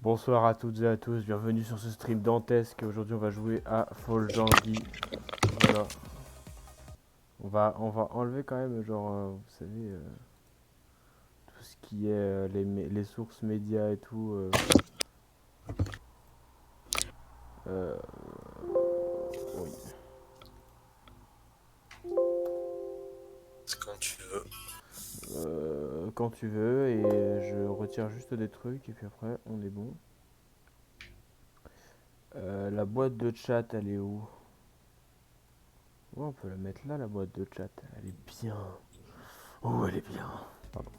Bonsoir à toutes et à tous, bienvenue sur ce stream dantesque. Aujourd'hui on va jouer à Fall Guy. Voilà. On va enlever quand même, genre, vous savez, tout ce qui est les sources médias et tout. Euh, oui. C'est quand tu veux. Quand tu veux, et je retire juste des trucs, et puis après on est bon. La boîte de chat, elle est où? Ouais, on peut la mettre là, la boîte de chat. Elle est bien. Oh, elle est bien. Pardon.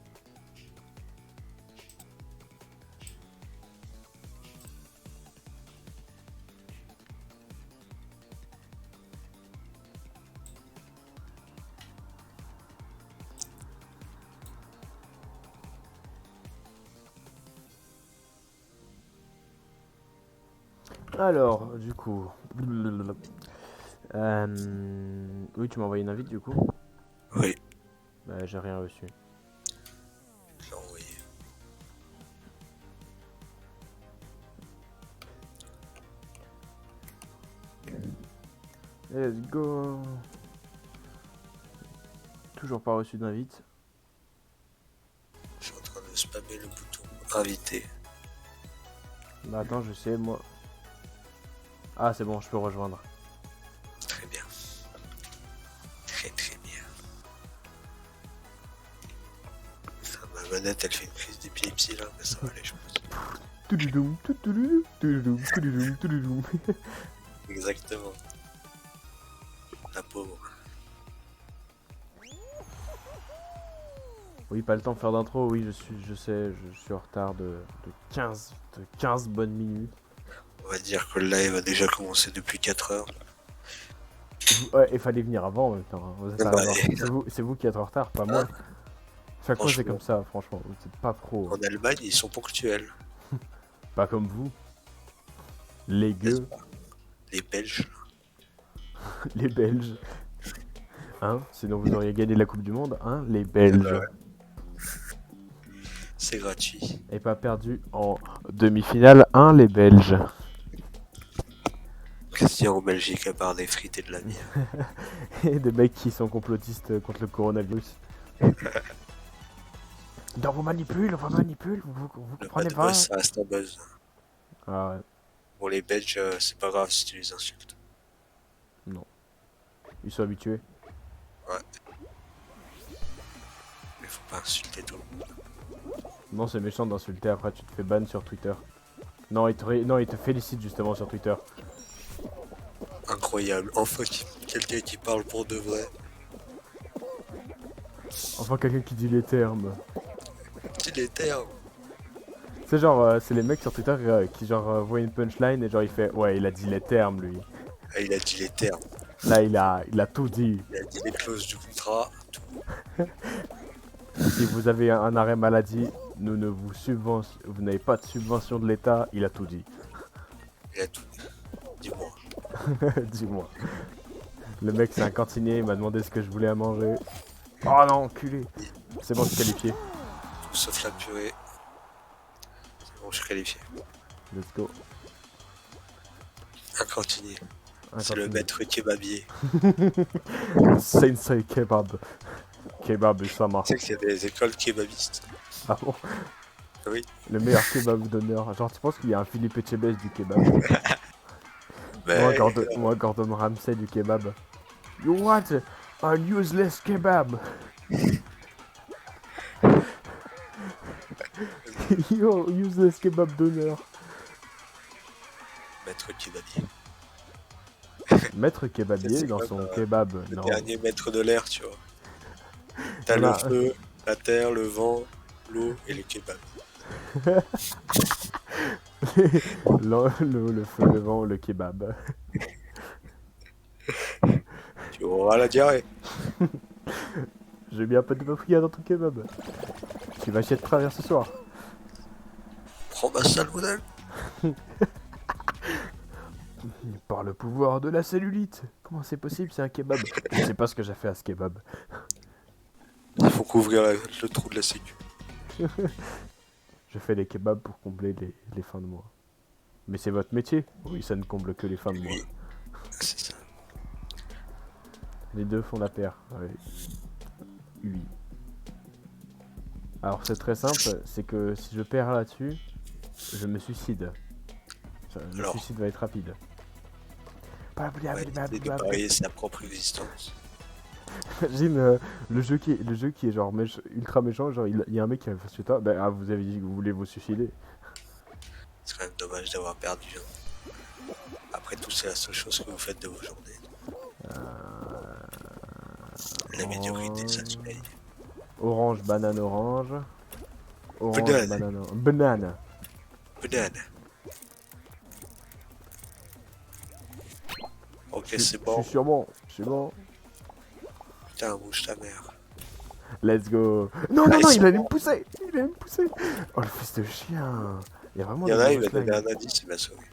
Alors, du coup. Oui, tu m'as envoyé une invite du coup? Oui, Bah, j'ai rien reçu. je l'ai envoyé. Let's go. Toujours pas reçu d'invite. Je suis en train de spammer le bouton invité. Bah attends, je sais moi. Ah, c'est bon, je peux rejoindre. Très bien. Très très bien. Ça, ma manette elle fait une crise d'épilepsie là, mais ça va aller je pense. Toulouloum, toulouloum, toulouloum, toulouloum, toulouloum. Exactement. La pauvre. Oui, pas le temps de faire d'intro, oui, je sais, je suis en retard de 15 bonnes minutes. On va dire que le live a déjà commencé depuis 4 heures. Ouais, il fallait venir avant en même temps, hein. Vous êtes Bah, c'est vous qui êtes en retard, pas moi. hein, Chaque fois c'est franchement, comme ça, franchement. Vous êtes pas pro, hein. en Allemagne ils sont ponctuels. Pas comme vous. Les N'est-ce gueux, pas? Les Belges. les Belges. Hein? Sinon vous auriez gagné la Coupe du Monde, hein? Les Eh ben Belges. ouais, c'est gratuit. Et pas perdu en demi-finale, hein? Les Belges. Qu'est-ce qu'il y a en Belgique à part des frites et de la bière? Et des mecs qui sont complotistes contre le coronavirus. On vous manipule, vous Le comprenez bad pas? buzz ça reste un buzz. Ah ouais, Pour les Belges, c'est pas grave si tu les insultes. non. Ils sont habitués. Ouais. Mais faut pas insulter tout le monde. Non, c'est méchant d'insulter, après tu te fais ban sur Twitter. Non, non, il te félicite justement sur Twitter. Incroyable. Enfin, quelqu'un qui parle pour de vrai. Enfin, quelqu'un qui dit les termes. Dis les termes. C'est genre, c'est les mecs sur Twitter qui genre voient une punchline et genre il fait ouais, il a dit les termes lui. Ah, il a dit les termes. Là, il a tout dit. Il a dit les clauses du contrat. Si vous avez un arrêt maladie, vous n'avez pas de subvention de l'État, il a tout dit. Il a tout dit. Dis-moi. Dis-moi. Le mec, c'est un cantinier, il m'a demandé ce que je voulais à manger. Oh non, enculé. C'est bon, je suis qualifié. Tout sauf la purée. C'est bon, je suis qualifié. Let's go. Un cantinier. Un C'est le cantinier. maître kebabier. Sensei kebab. Kebab sama. Tu sais qu'il y a des écoles kebabistes. Ah bon? Oui. Le meilleur kebab d'honneur. Genre, tu penses qu'il y a un Philippe Etchebest du kebab? Mais Moi, Gordon Ramsay du kebab. You want a useless kebab? Yo, useless kebab d'honneur. maître kebabier. Maître kebabier C'est dans comme son kebab, le non. dernier maître de l'air, tu vois. T'as On le a- feu, la terre, le vent, l'eau et le kebab. le feu, le vent, le kebab. Tu auras la diarrhée. J'ai mis un peu de paprika dans ton kebab. Tu vas chier de travers ce soir. Prends ma salmonelle. Par le pouvoir de la cellulite. Comment c'est possible, c'est un kebab? Je sais pas ce que j'ai fait à ce kebab. Il faut couvrir le trou de la sécu. Je fais des kebabs pour combler les fins de mois. Mais c'est votre métier? Oui, ça ne comble que les fins de mois. Oui, c'est ça. Les deux font la paire. Ouais. Oui. Alors c'est très simple, c'est que si je perds là-dessus, je me suicide. Le Alors, suicide va être rapide. ouais, l'idée de parier sa propre existence. Imagine le jeu qui est genre ultra méchant, genre il y a un mec qui va face chez toi, ben ah, vous avez dit que vous voulez vous suicider. C'est quand même dommage d'avoir perdu. Hein. Après tout, c'est la seule chose que vous faites de vos journées. La médiocrité, ça se paye. Orange, banane, orange. Orange, Banane. banane, banane. Banane. Ok, c'est Je bon. suis sur bon, je suis bon. Putain, bouge ta mère. Let's go. Non, non, Ah, non, ils il sont allait bons. me pousser. Il allait me pousser. Oh, le fils de chien. Il y a vraiment Il y des en a, il nouveaux m'a donné slangs. un indice, il m'a sauvé.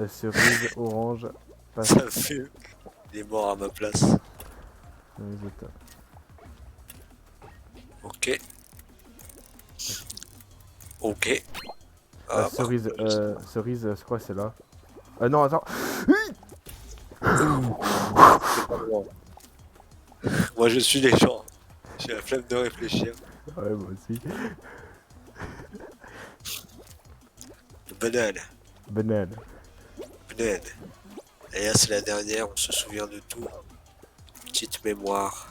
Cerise, orange, passe. Ça me fait. Il est mort à ma place. Ok. Ok. Ah, par Cerise, contre, je sais cerise, je crois que c'est là. Non, attends. pas, c'est pas moi. Moi, je suis les gens. J'ai la flemme de réfléchir. Ouais, moi aussi. Banane. Banane. Banane. Et là, c'est la dernière, on se souvient de tout. Petite mémoire.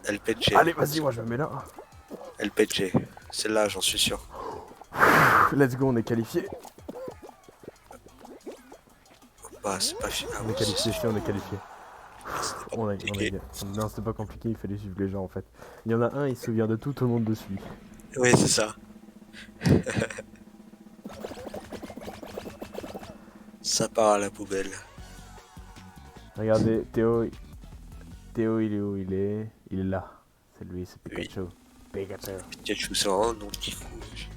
LPG. Allez, vas-y, moi je me mets là. LPG. Celle-là, j'en suis sûr. Let's go, on est qualifié. Bah, c'est pas fini. Ah, On oui, est qualifié, c'est on est qualifié. pas compliqué. Non, c'était pas compliqué, il fallait suivre les gens en fait. Il y en a un, il se souvient de tout, tout le monde le suit. Oui, c'est ça. Ça part à la poubelle. Regardez, Théo, il est où? Il est là. C'est lui, c'est Oui. Pikachu. Pikachu. Pikachu, c'est un nom qui rouge.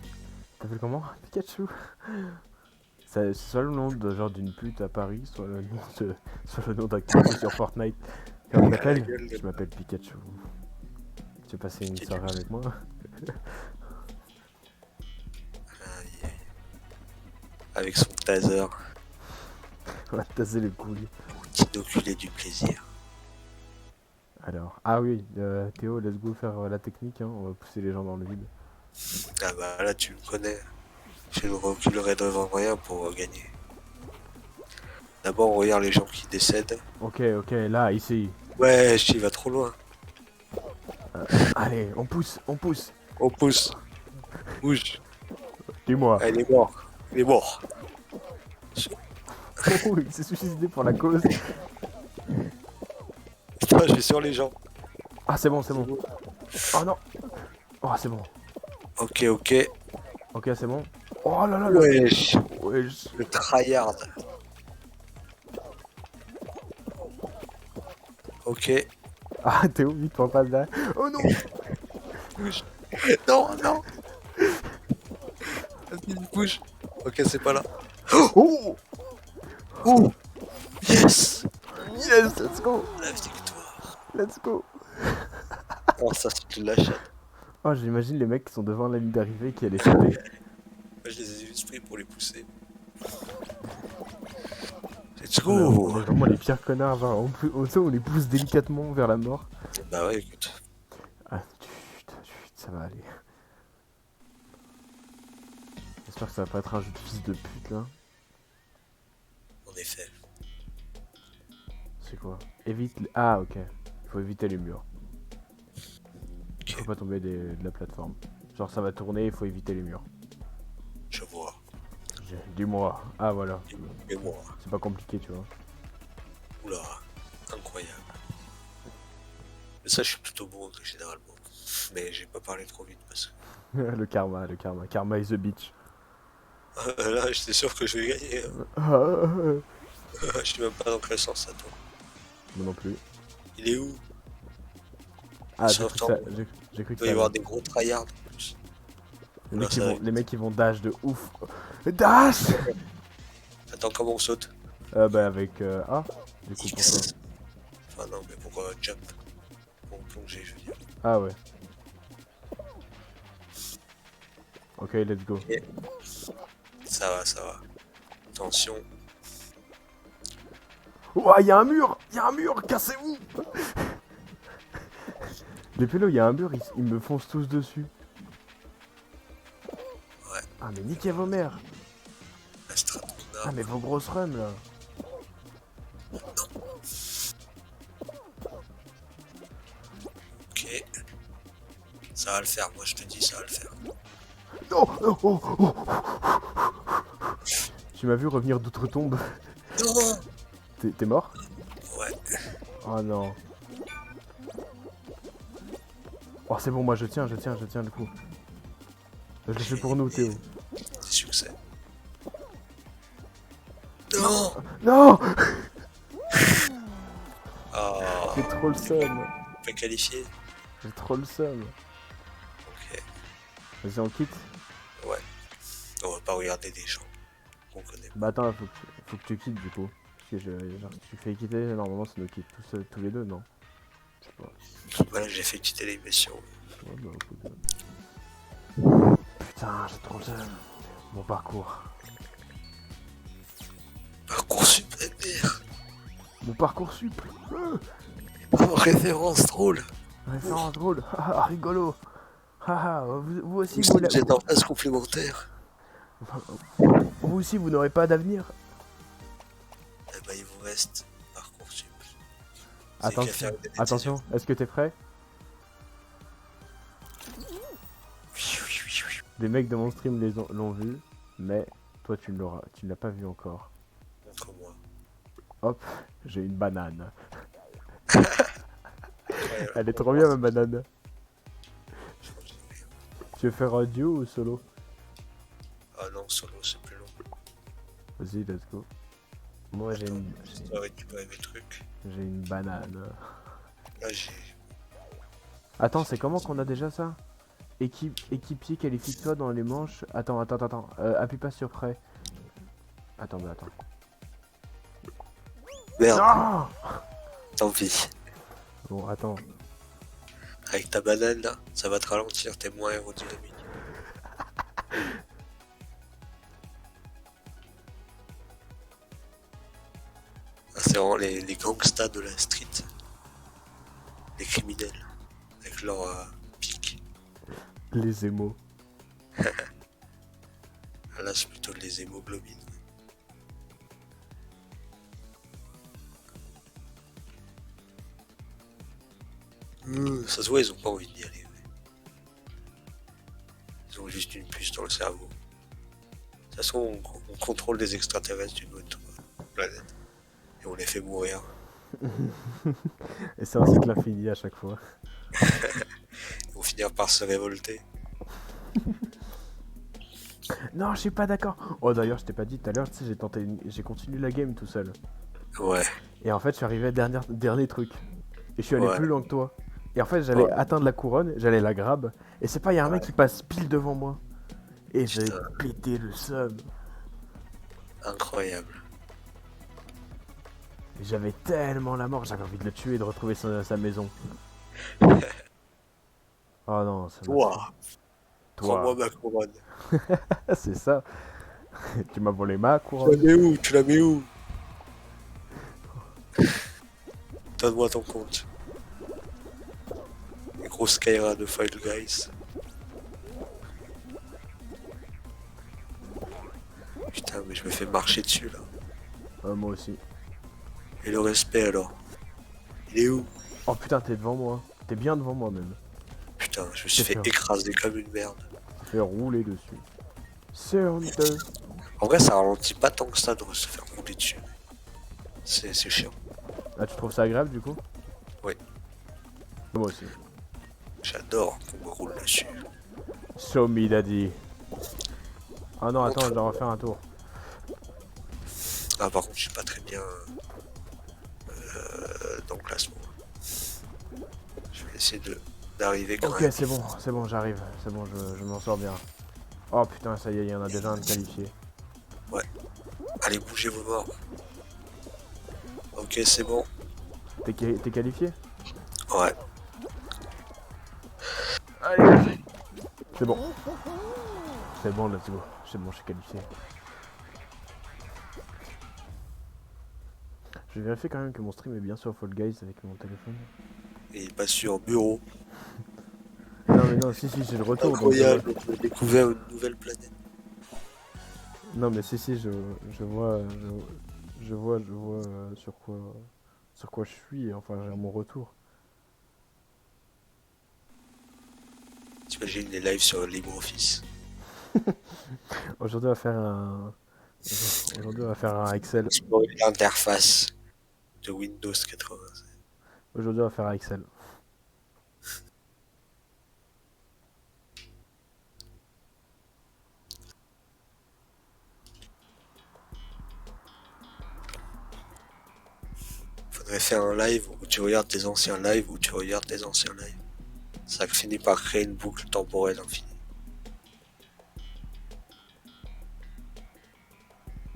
T'appelles comment? Pikachu. C'est soit le nom de genre d'une pute à Paris, soit le nom soit le nom d'un character sur Fortnite. Comment t'appelles? Je m'appelle Pikachu. Tu veux passer une soirée avec moi? Aïe, aïe. Avec son taser, On va tasser les couilles. t'inoculer du plaisir. Alors, ah oui, Théo, let's go faire la technique, hein. On va pousser les gens dans le vide. Ah bah là, tu me connais. Je ne reculerai devant rien pour gagner. D'abord, on regarde les gens qui décèdent. Ok, là, ici. Ouais, il va trop loin. Allez, on pousse, on pousse. On pousse. Bouge. Dis-moi. Ah, il est mort. Il est mort. Oh, il s'est suicidé pour la cause. Putain, je vais sur les gens. Ah, c'est bon, c'est bon. Oh non. Oh, c'est bon. Ok, ok. Ok, c'est bon. Oh là là là. Wesh. Wesh. Le tryhard. Ok. Ah, Théo, vite, on passe là. Oh non. Non, non. Vas-y, bouge. Ok, c'est pas là. Oh. Oh. Yes. Yes, let's go. La victoire. Let's go. Oh, ça, c'est de la chatte. Oh, j'imagine les mecs qui sont devant la ligne d'arrivée qui allaient sauter. Moi, je les ai juste pris pour les pousser. Let's On est go. vraiment les pires connards, genre on les pousse délicatement vers la mort. Bah ouais, écoute. Ah, chut, ça va aller. J'espère que ça va pas être un jeu de fils de pute là. En effet. C'est quoi? Évite les... Ah, ok. Il faut éviter les murs. Il faut pas tomber de la plateforme. Genre ça va tourner, il faut éviter les murs. Je vois. Dis-moi. Ah voilà. Et moi. C'est pas compliqué, tu vois. Oula. Incroyable. Mais ça, je suis plutôt bon généralement. Mais j'ai pas parlé trop vite parce que. le karma. Karma is a bitch. Là, j'étais sûr que je vais gagner. Moi Je sais même pas dans quel sens ça tourne. non plus. Il est où? Ah, Sur j'ai temps, cru il que doit y ça avoir allait. des gros tryhards en plus. Là, ça va être- Les mecs qui vont dash de ouf. Dash. Attends, comment on saute? Bah avec A. Du coup, pourquoi? X. Enfin, non, mais pourquoi jump? Pour plonger, je veux dire. Ah ouais. Ok, let's go. Et... Ça va, ça va. Attention. Ouah, y'a un mur! Y'a un mur! Cassez-vous! Les pélos, y'a un mur, ils me foncent tous dessus. Ouais. Ah, mais niquez vos mères! La strat qu'on a. Ah, mais vos grosses rums là! Ok. Ça va le faire, moi je te dis, ça va le faire. Oh, oh, oh, oh. Tu m'as vu revenir d'outre-tombe. Non! T'es mort? Ouais. Oh non. Oh, c'est bon, moi je tiens le coup. Je le fais pour nous, Théo. Succès. Non! Non! Oh, J'ai trop le seum. pas qualifié. J'ai trop le seum. Ok. Vas-y, on quitte. Ouais. On va pas regarder des gens qu'on connaît. Bah attends, faut que tu quittes du coup. Parce que genre, si tu fais quitter, normalement ça nous quitte tous les deux, non? Je sais pas. Voilà, j'ai fait quitter l'émission. Ouais, bah, écoute. Putain, j'ai trop le seum. Mon parcours. Parcours supplémentaire. Mon parcours sup. Oh, référence drôle. Référence drôle. Haha, rigolo. Haha, vous aussi Vous vous, êtes en phase complémentaire. vous aussi vous n'aurez pas d'avenir. Eh ben, il vous reste Parcoursup. Attention, est-ce que t'es prêt? Des mecs de mon stream l'ont vu, mais toi tu ne l'as pas vu encore. Montre-moi. Hop, j'ai une banane. Ouais, Elle est trop bien ma banane. Tu veux faire un duo ou solo? Ah non, solo c'est plus long. Vas-y, let's go. Moi j'ai une... Je dois récupérer mes trucs. J'ai une banane. Là j'ai... Attends, c'est comment qu'on a déjà ça? Équipier, qualifie-toi dans les manches. Attends. Appuie pas sur prêt. Attends. Merde, Non! tant pis. Bon, attends. Avec ta banane là, ça va te ralentir, t'es moins aérodynamique. Ah, c'est vraiment les gangsters de la street. Les criminels. Avec leur pic. Les émos. Ah, là c'est plutôt les hémoglobines. Ça se voit, ils ont pas envie d'y aller. Ouais. Ils ont juste une puce dans le cerveau. De toute façon, on contrôle des extraterrestres d'une autre planète. Et on les fait mourir. Et c'est ainsi que l'infini à chaque fois. Ils vont finir par se révolter. Non, je suis pas d'accord. Oh d'ailleurs, je t'ai pas dit tout à l'heure, tu sais, j'ai continué la game tout seul. Ouais. Et en fait, je suis arrivé dernier truc. Et je suis allé Ouais. plus loin que toi. Et en fait, j'allais atteindre la couronne, j'allais la grab. Et c'est pas, y a un mec qui passe pile devant moi. Et j'ai Putain. pété le seum. Incroyable. Et j'avais tellement la mort, j'avais envie de le tuer et de retrouver sa maison. Oh non, ça m'a... Toi, prends-moi Toi, ma couronne. c'est ça. Tu m'as volé ma Tu couronne. la mets où? Tu la mets où? Donne-moi ton compte. Les gros Skyra de Fall Guys. Putain, mais je me fais marcher dessus là. Moi aussi. Et le respect alors? Il est où? Oh putain, t'es devant moi. T'es bien devant moi même. Putain, je me suis C'est fait sûr. écraser comme une merde. Je fais rouler dessus. C'est honteux. En vrai, ça ralentit pas tant que ça de se faire rouler dessus. C'est chiant. Ah, tu trouves ça agréable du coup? Oui. Moi aussi. J'adore qu'on me roule dessus. Show me daddy. Ah non, attends, je dois refaire un tour. Ah, par contre, je suis pas très bien dans le classement. Je vais essayer d'arriver quand Ok, même. c'est bon, j'arrive. C'est bon, je m'en sors bien. Oh putain, ça y est, il y en a déjà un de qualifié. Allez, bougez vos morts. Ok, c'est bon. T'es qualifié? Ouais. Allez, c'est bon. C'est bon, let's go. C'est bon, je suis qualifié. Je vais vérifier quand même que mon stream est bien sur Fall Guys avec mon téléphone. Et il passe sur bureau. Non mais non, si, j'ai le retour. Incroyable, on a découvert une nouvelle planète. Non mais si, je vois, je vois sur quoi je suis, enfin j'ai mon retour. T'imagines les lives sur LibreOffice. Aujourd'hui on va faire un Excel. Explorer l'interface de Windows 80. Aujourd'hui on va faire un Excel. Faudrait faire un live où tu regardes tes anciens lives, où tu regardes tes anciens lives. Ça finit par créer une boucle temporelle infinie.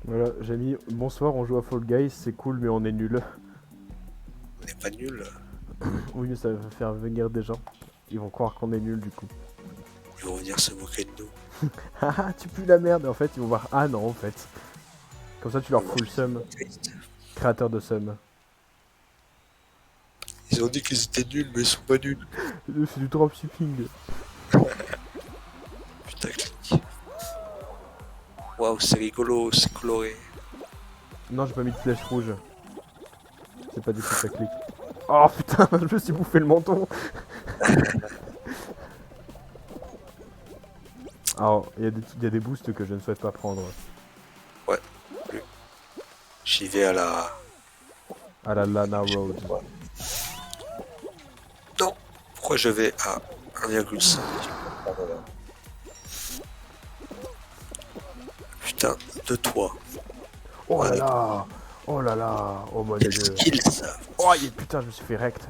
Voilà, j'ai mis bonsoir, on joue à Fall Guys, c'est cool mais on est nul. On n'est pas nul. Oui, ça va faire venir des gens. Ils vont croire qu'on est nul du coup. Ils vont venir se moquer de nous. Haha, tu pues la merde. Et en fait, ils vont voir. Ah non, en fait. Comme ça, tu leur fous le seum. Créateur de seum. Ils ont dit qu'ils étaient nuls, mais ils sont pas nuls. C'est du dropshipping. Putain, clic. Waouh, c'est rigolo, c'est coloré. Non, j'ai pas mis de flèche rouge. C'est pas du tout ça clique. Oh putain, je me suis bouffé le menton. Alors, il y a des boosts que je ne souhaite pas prendre. Ouais. J'y vais à la... À la Lana Road. Non. Pourquoi je vais à 1,5? Putain, de toi. Oh là là. Oh là là. Oh mon dieu. Quel skill ça. Oh putain, je me suis fait rect.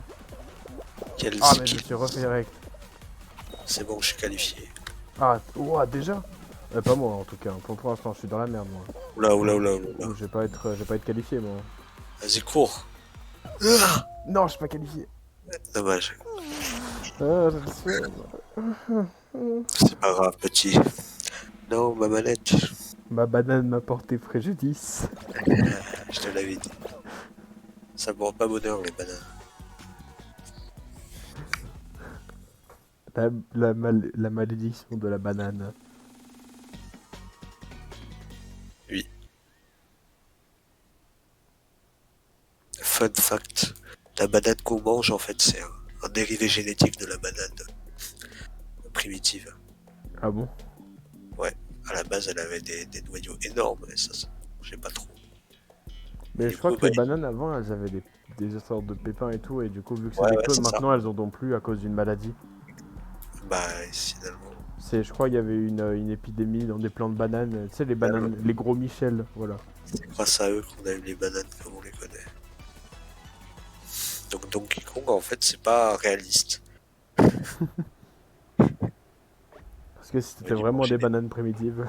Quel Ah mais je skill. me suis refait rect. C'est bon, je suis qualifié. Ah, ouah, déjà pas moi en tout cas. Pour l'instant, je suis dans la merde moi. Oula. Je vais pas être qualifié moi. Vas-y, cours. Non, je suis pas qualifié. Dommage. Ah, je le sais. C'est pas grave, petit. Non, ma manette. Ma banane m'a porté préjudice. Je te l'avais dit. Ça porte pas bonheur, les bananes. La malédiction de la banane. Oui. Fun fact. La banane qu'on mange, en fait, c'est un dérivé génétique de la banane primitive. Ah bon? Ouais. À la base, elle avait des noyaux énormes, et ça mangeait pas trop. Mais Du je crois coup, que les bananes avant, elles avaient des sortes de pépins et tout, et du coup, vu que c'est Ouais, des ouais, clones, c'est ça. maintenant elles en ont plus à cause d'une maladie. Bah, finalement. Je crois qu'il y avait une épidémie dans des plants de bananes. Tu sais, les bananes, les gros Michel, voilà. C'est grâce à eux qu'on a eu les bananes comme on les connaît. Donc Donkey Kong, en fait, c'est pas réaliste. Parce que c'était Ouais, vraiment j'ai des des- bananes primitives.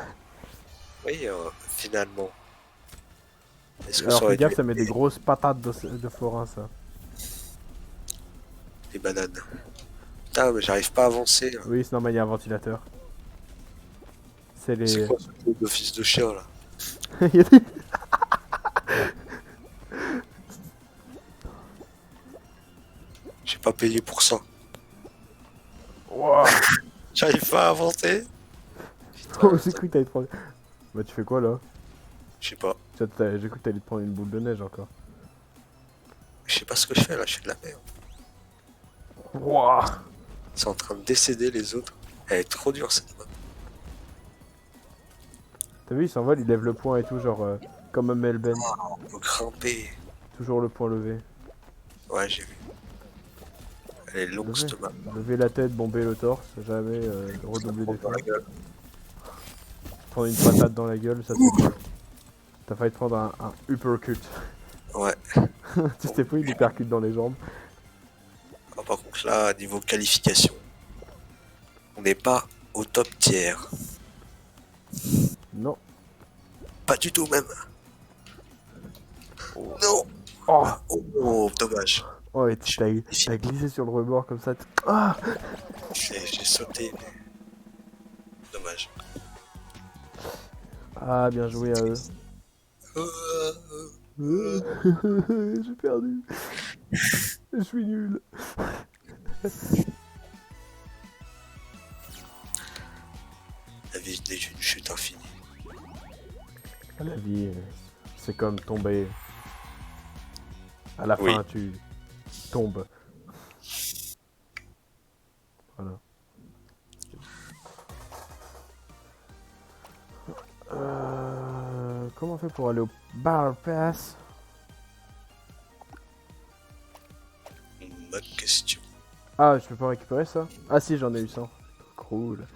Oui, finalement. Est-ce que Alors ça fais aurait dû gaffe, ça être met des grosses patates de forain, ça. des bananes? Putain, mais j'arrive pas à avancer. Hein. Oui, c'est normal, il y a un ventilateur. C'est les... C'est quoi ce truc de fils de chien, là? Il y a des- J'ai pas payé pour ça. Ouah. J'arrive pas à avancer. Oh, j'ai cru que t'allais te prendre... Bah tu fais quoi, là? Je sais pas. J'ai cru que t'allais te prendre une boule de neige, encore. Je sais pas ce que je fais, là. Je fais de la merde. Ouah. C'est en train de décéder, les autres. Elle est trop dure, cette map. T'as vu, il s'envole, il lève le poing et tout, genre... comme un Melben. On peut grimper. Toujours le poing levé. Ouais, j'ai vu. Elle est longue, Lever. cette map. Lever la tête, bomber le torse, jamais redoubler Dans d'efforts. la gueule. Prendre une patate dans la gueule, ça te fait quoi? T'as failli te prendre un uppercut. Ouais. Tu t'es pris une uppercut dans les jambes. Ah, par contre, là, niveau qualification, on n'est pas au top tiers. Non. Pas du tout, même. Non. Oh, Oh, dommage. oh et t'as glissé sur le rebord comme ça. Ah, J'ai sauté, mais... Dommage. Ah, bien joué à eux. J'ai perdu. Je suis nul. La vie n'est une chute infinie. La vie, c'est comme tomber. À la Oui. fin, tu tombes. Voilà. Comment on fait pour aller au Bar Pass? Bonne question. Ah, je peux pas récupérer ça? Ah si, j'en ai eu 100. Cool.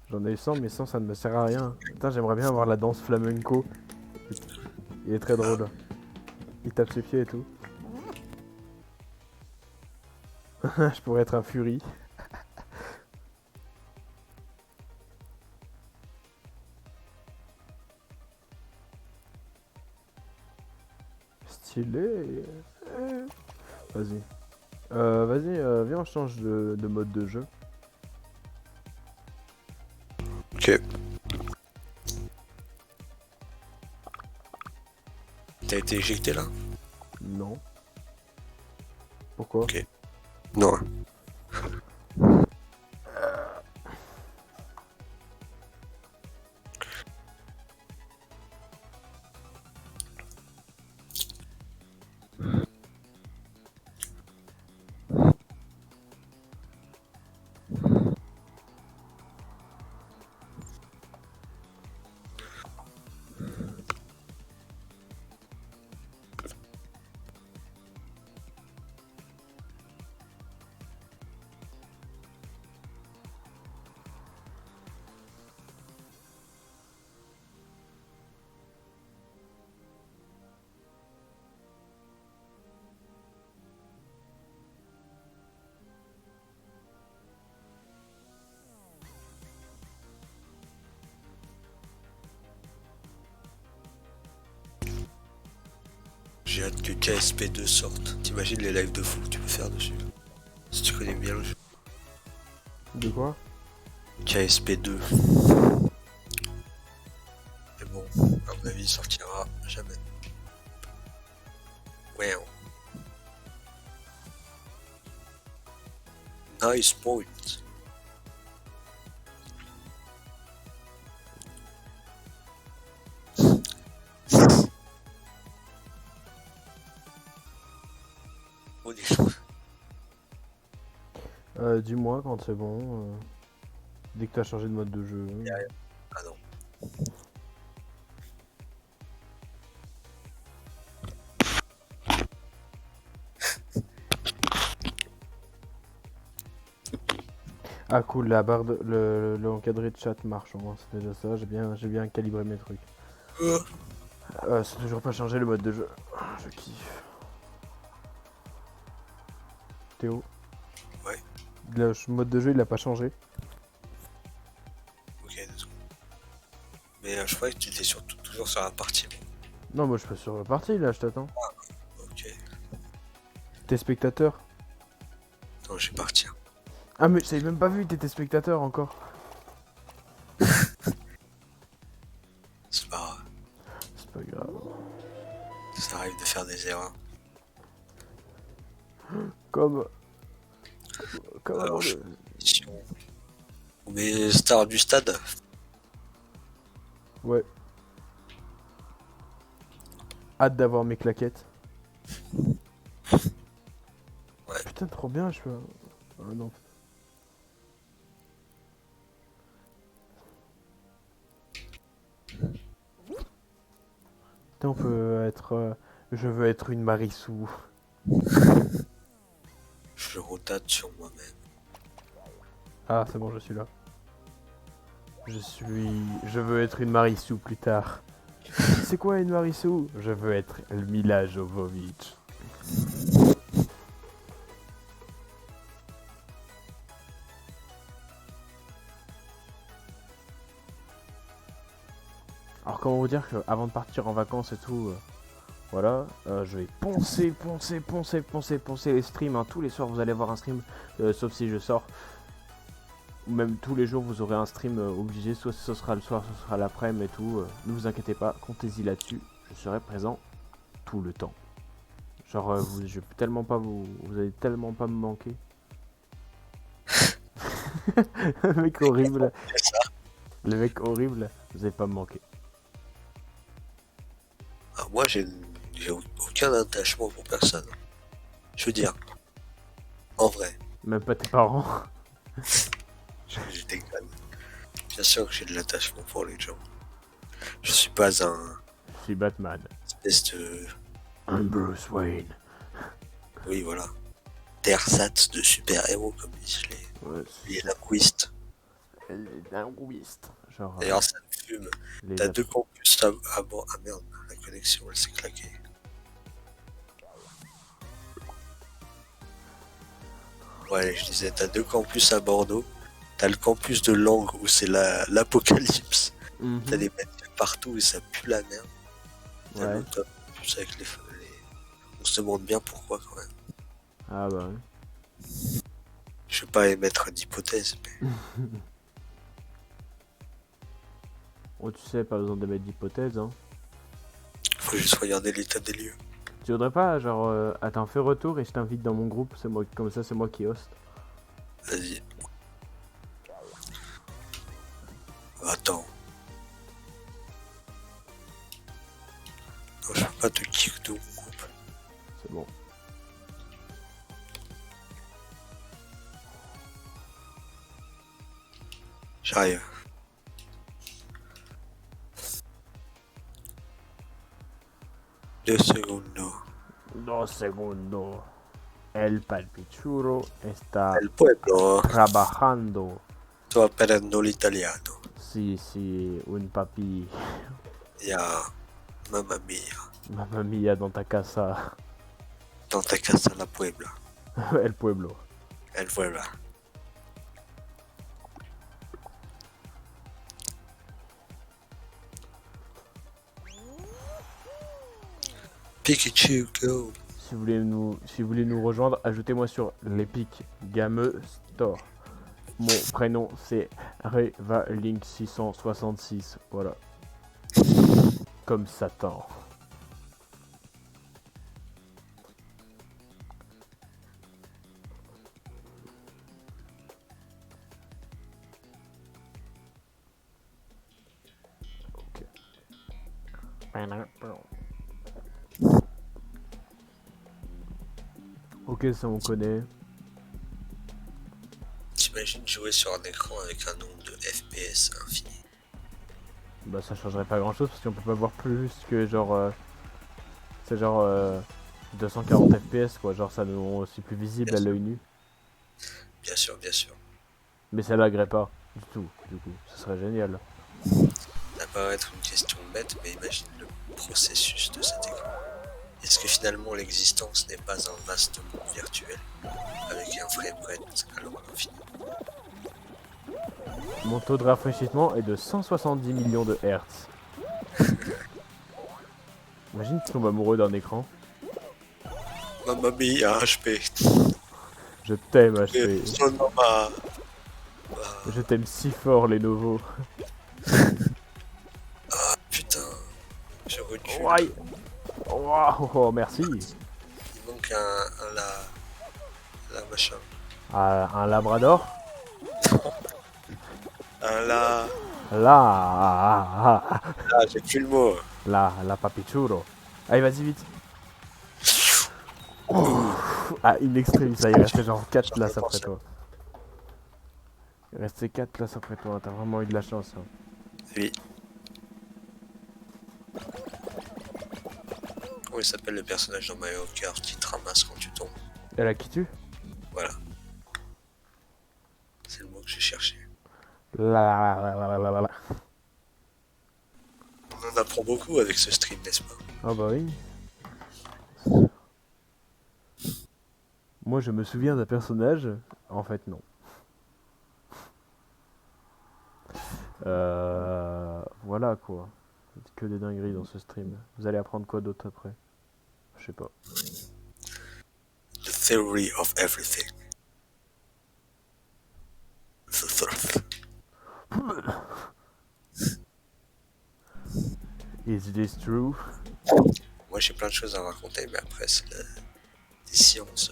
J'en ai eu 100, mais 100 ça ne me sert à rien. Putain, j'aimerais bien avoir la danse flamenco. Il est très drôle. Il tape ses pieds et tout. Je pourrais être un furie. Stylé. Vas-y. Vas-y, viens, on change de mode de jeu. Ok. T'as été éjecté là? Non. Pourquoi? Ok. Non. J'ai hâte que KSP2 sorte. T'imagines les lives de fou que tu peux faire dessus? Si tu connais bien le jeu. De quoi? KSP2. Mais bon, à mon avis, il sortira jamais. Ouais. Nice point. On est chaud. Dis-moi quand c'est bon. Dès que t'as changé de mode de jeu. Ah non. Ah cool, la barre de, le encadré de chat marche au moins, c'est déjà ça, j'ai bien calibré mes trucs. C'est toujours pas changé le mode de jeu. Je kiffe. Théo? Ouais. Le mode de jeu il a pas changé. Ok, désolé. Mais je croyais que tu étais toujours sur la partie. Non, moi je suis pas sur la partie là, je t'attends. Ok. T'es spectateur? Non, je vais partir. Ah mais j'avais même pas vu, t'étais spectateur encore. C'est pas grave. C'est pas grave. Ça arrive de faire des erreurs. Comme Alors, avant je... le- On met star du stade. Ouais. Hâte d'avoir mes claquettes. Ouais. Putain, trop bien, je suis... Ah non. Putain, on peut être... Je veux être une Marissou. Je rotate sur moi-même. Ah, c'est bon, je suis là. Je veux être une Marissou plus tard. C'est quoi une Marissou? Je veux être Mila Jovovich. Alors comment vous dire qu'avant de partir en vacances et tout, voilà, je vais poncer les streams, hein. Tous les soirs vous allez voir un stream, sauf si je sors. ou même tous les jours vous aurez un stream obligé, soit ce sera le soir, ce sera l'après-midi et tout. Ne vous inquiétez pas, comptez-y là-dessus. Je serai présent tout le temps. Genre, je peux tellement pas vous allez tellement pas me manquer. Le mec horrible, C'est ça. le mec horrible, vous allez pas me manquer. Ah, moi, j'ai aucun attachement pour personne. Je veux dire, en vrai, Même pas tes parents. je déconne. Bien sûr que j'ai de l'attachement pour les gens. Je suis pas un Je suis Batman. espèce de... I'm Bruce Wayne. Oui, voilà. D'ersatz de super-héros, comme disent Ouais, les linguistes. les linguistes. Genre, D'ailleurs, ça me fume. les T'as deux campus à bord. Ah merde, la connexion, elle s'est claquée. Ouais, je disais, t'as deux campus à Bordeaux. T'as le campus de Langue où c'est l'apocalypse. T'as des bâtiments partout et ça pue la merde. T'as Ouais. l'autre campus avec les... On se demande bien pourquoi quand même. Ah bah ouais. Je vais pas émettre d'hypothèse, mais Oh, tu sais, pas besoin de mettre d'hypothèse, hein. faut juste regarder l'état des lieux. Tu voudrais pas, genre, attends, fais retour et je t'invite dans mon groupe, c'est moi, comme ça, c'est moi qui host. Vas-y. Attends. Non, je peux pas te kick de mon groupe. C'est bon. J'arrive. Deux secondes. 2 segundos. El Palpichuro está El pueblo trabajando. sto apprendendo l'italiano. Sí, sí, un papi. Ya, mamma mia. Mamma mia dans ta casa. Dans ta casa la Puebla. El pueblo. El Puebla. Pikachu, go. Si vous voulez nous rejoindre, ajoutez-moi sur l'Epic Game Store. Mon prénom c'est Revalink666. Voilà. Comme Satan. Ok. Ok, ça on connaît. T'imagines jouer sur un écran avec un nombre de FPS infini. Bah ça changerait pas grand chose parce qu'on peut pas voir plus que genre c'est genre 240 fps quoi, genre ça nous rend aussi plus visible Bien à sûr. l'œil nu. Bien sûr, bien sûr. Mais ça lagrait pas du tout, du coup, ce serait génial. Ça peut être une question bête, mais imagine le processus de cet écran. Est-ce que finalement l'existence n'est pas un vaste monde virtuel avec un framerate à l'infini? Mon taux de rafraîchissement est de 170 millions de Hertz. Imagine tu tombes amoureux d'un écran. Mamma mia, HP. Je t'aime HP. Sonoma. Je t'aime si fort Lenovo. Ah putain. Je recule. Ouais. Wow, oh, merci. Il manque la machin. Ah, un labrador. La... Là, Ah, j'ai plus le mot. la papichuro. Allez, vas-y vite. Ah, in extremis, ça, il restait genre 4 places après toi. Il restait 4 places après toi, t'as vraiment eu de la chance. Hein. Oui. Comment il s'appelle le personnage dans Mario Kart qui te ramasse quand tu tombes? Elle a qui tue? Voilà. C'est le mot que j'ai cherché. La. On en apprend beaucoup avec ce stream, n'est-ce pas? Ah bah oui. Moi je me souviens d'un personnage, en fait non. Voilà quoi. Que des dingueries dans ce stream. Vous allez apprendre quoi d'autre après? Je sais pas. The theory of everything. The Is this true? Moi j'ai plein de choses à raconter, mais après c'est des sciences.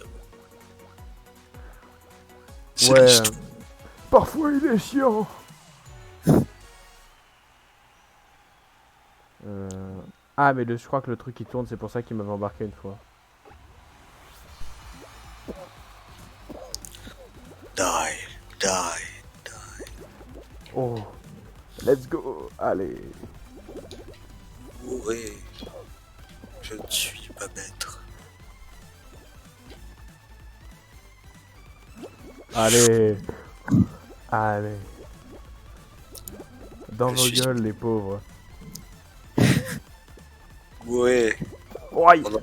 C'est Ouais. l'histoire. Parfois il est chiant. Ah mais je crois que le truc qui tourne, c'est pour ça qu'il m'avait embarqué une fois. Die. Oh, let's go, allez. Mourez. Je ne suis pas maître. Allez. Allez. Dans Je vos suis- gueules, les pauvres. Mourez. Ouais. Vous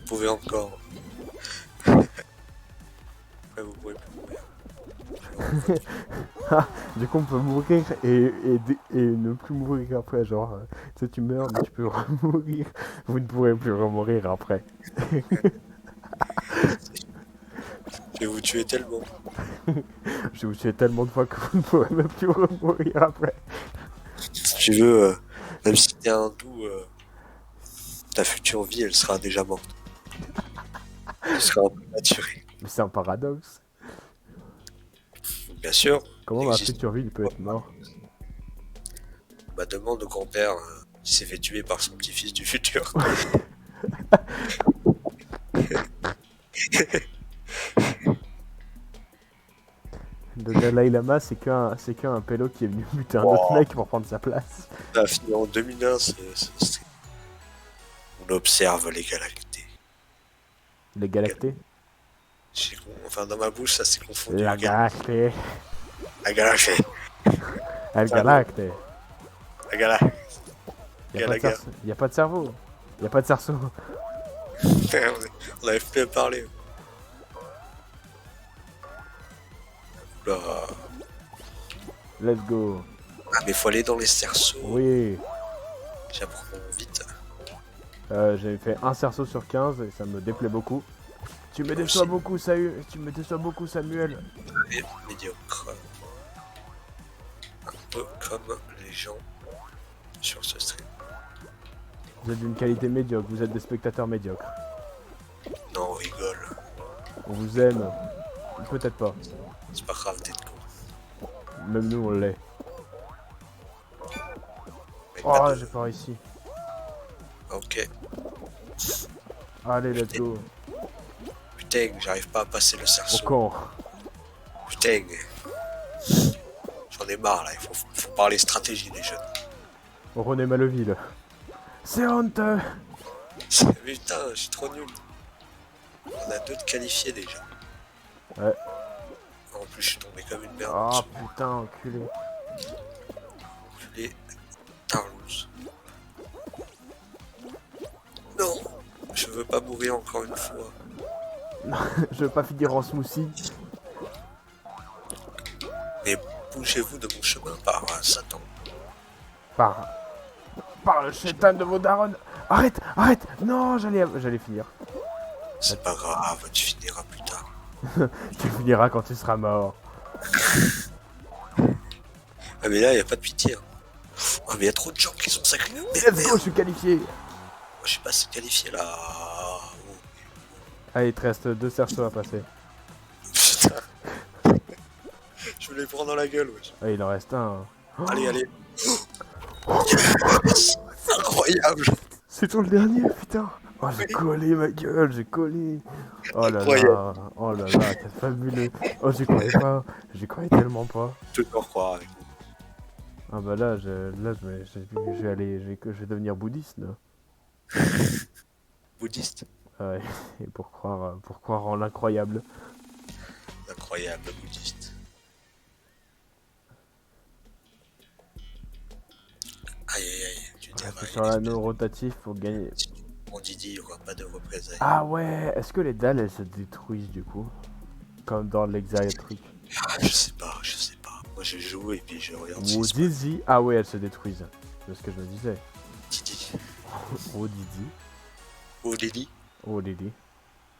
pouvez encore. Après vous pouvez plus mourir. Du coup, on peut mourir et ne plus mourir après. Genre, tu sais, tu meurs, mais tu peux mourir. Vous ne pourrez plus remourir après. Je vais vous tuer tellement. Je vais vous tuer tellement de fois que vous ne pourrez même plus remourir après. Si tu veux, même si t'es hindou, ta future vie elle sera déjà morte. Tu seras un peu maturé. Mais c'est un paradoxe. Bien sûr. Comment il ma existe- future vie il peut être mort? Bah demande au grand-père qui s'est fait tuer par son petit-fils du futur. Le Dalai Lama, c'est qu'un pélo qui est venu buter un autre mec pour prendre sa place. Ça a fini en 2001, on observe les galactés. Les Galactés. Enfin dans ma bouche ça s'est confondu. La Galactée. La galaxie. El Galacté. La galaxie. Y a pas de cerveau. Y a pas de cerceau. On avait plus à parler. Oula. Let's go. Ah mais faut aller dans les cerceaux. Oui. J'apprends vite. J'ai fait un cerceau sur 15 et ça me déplaît beaucoup. Tu me déçois aussi. beaucoup, Samuel. Et médiocre. Un peu comme les gens sur ce stream. Vous êtes d'une qualité médiocre, vous êtes des spectateurs médiocres. Non, on rigole. On vous aime. Peut-être pas. C'est pas grave d'être con. Même nous, on l'est. Mais Oh, pas de- j'ai pas réussi. Ok. Allez, let's go. Putain, j'arrive pas à passer le Au cerceau. camp. Putain. J'en ai marre là, il faut parler stratégie les jeunes. René Maleville. C'est honteux. Putain, je suis trop nul. On a 2 de qualifiés déjà. Ouais. En plus, je suis tombé comme une merde. Oh putain, enculé. Les Tarlouse. Non, je veux pas mourir encore une fois. Je veux pas finir en smoothie. Mais bougez-vous de mon chemin par Satan. Par le chétan de vos darons. Arrête. Non, j'allais finir. C'est pas grave, tu finiras plus tard. Tu finiras quand tu seras mort. Ah mais là, y a pas de pitié. Hein. Ah mais y a trop de gens qui sont sacrifiés. Let's go, je suis qualifié. Moi, je suis pas assez qualifié là. Oh, Allez, il te reste 2 cerceaux à passer. putain. Je vais les prendre dans la gueule, wesh. Ah, il en reste un. Oh, Allez. Yes. Incroyable. c'est ton le dernier, putain. Oh, j'ai collé ma gueule, j'ai collé. Oh là Incroyable. là, c'est fabuleux. Oh, j'y croyais tellement pas. Je peux pas croire avec vous. Ah bah là, je vais devenir bouddhiste là. Bouddhiste. Ouais, et pour croire en l'incroyable. Incroyable bouddhiste. Aïe, tu Appuie dérailles. sur l'anneau rotatif pour gagner. Si tu prends Didi, il y aura pas de représailles. Ah ouais, est-ce que les dalles elles se détruisent du coup? Comme dans l'Exatric. Ah, je sais pas. Moi j'ai joué et puis je regarde si Ou c'est pas Dizzy, ah ouais, elles se détruisent. C'est ce que je me disais. Didi. Oh Didi. Oh Lily. Oh Lily.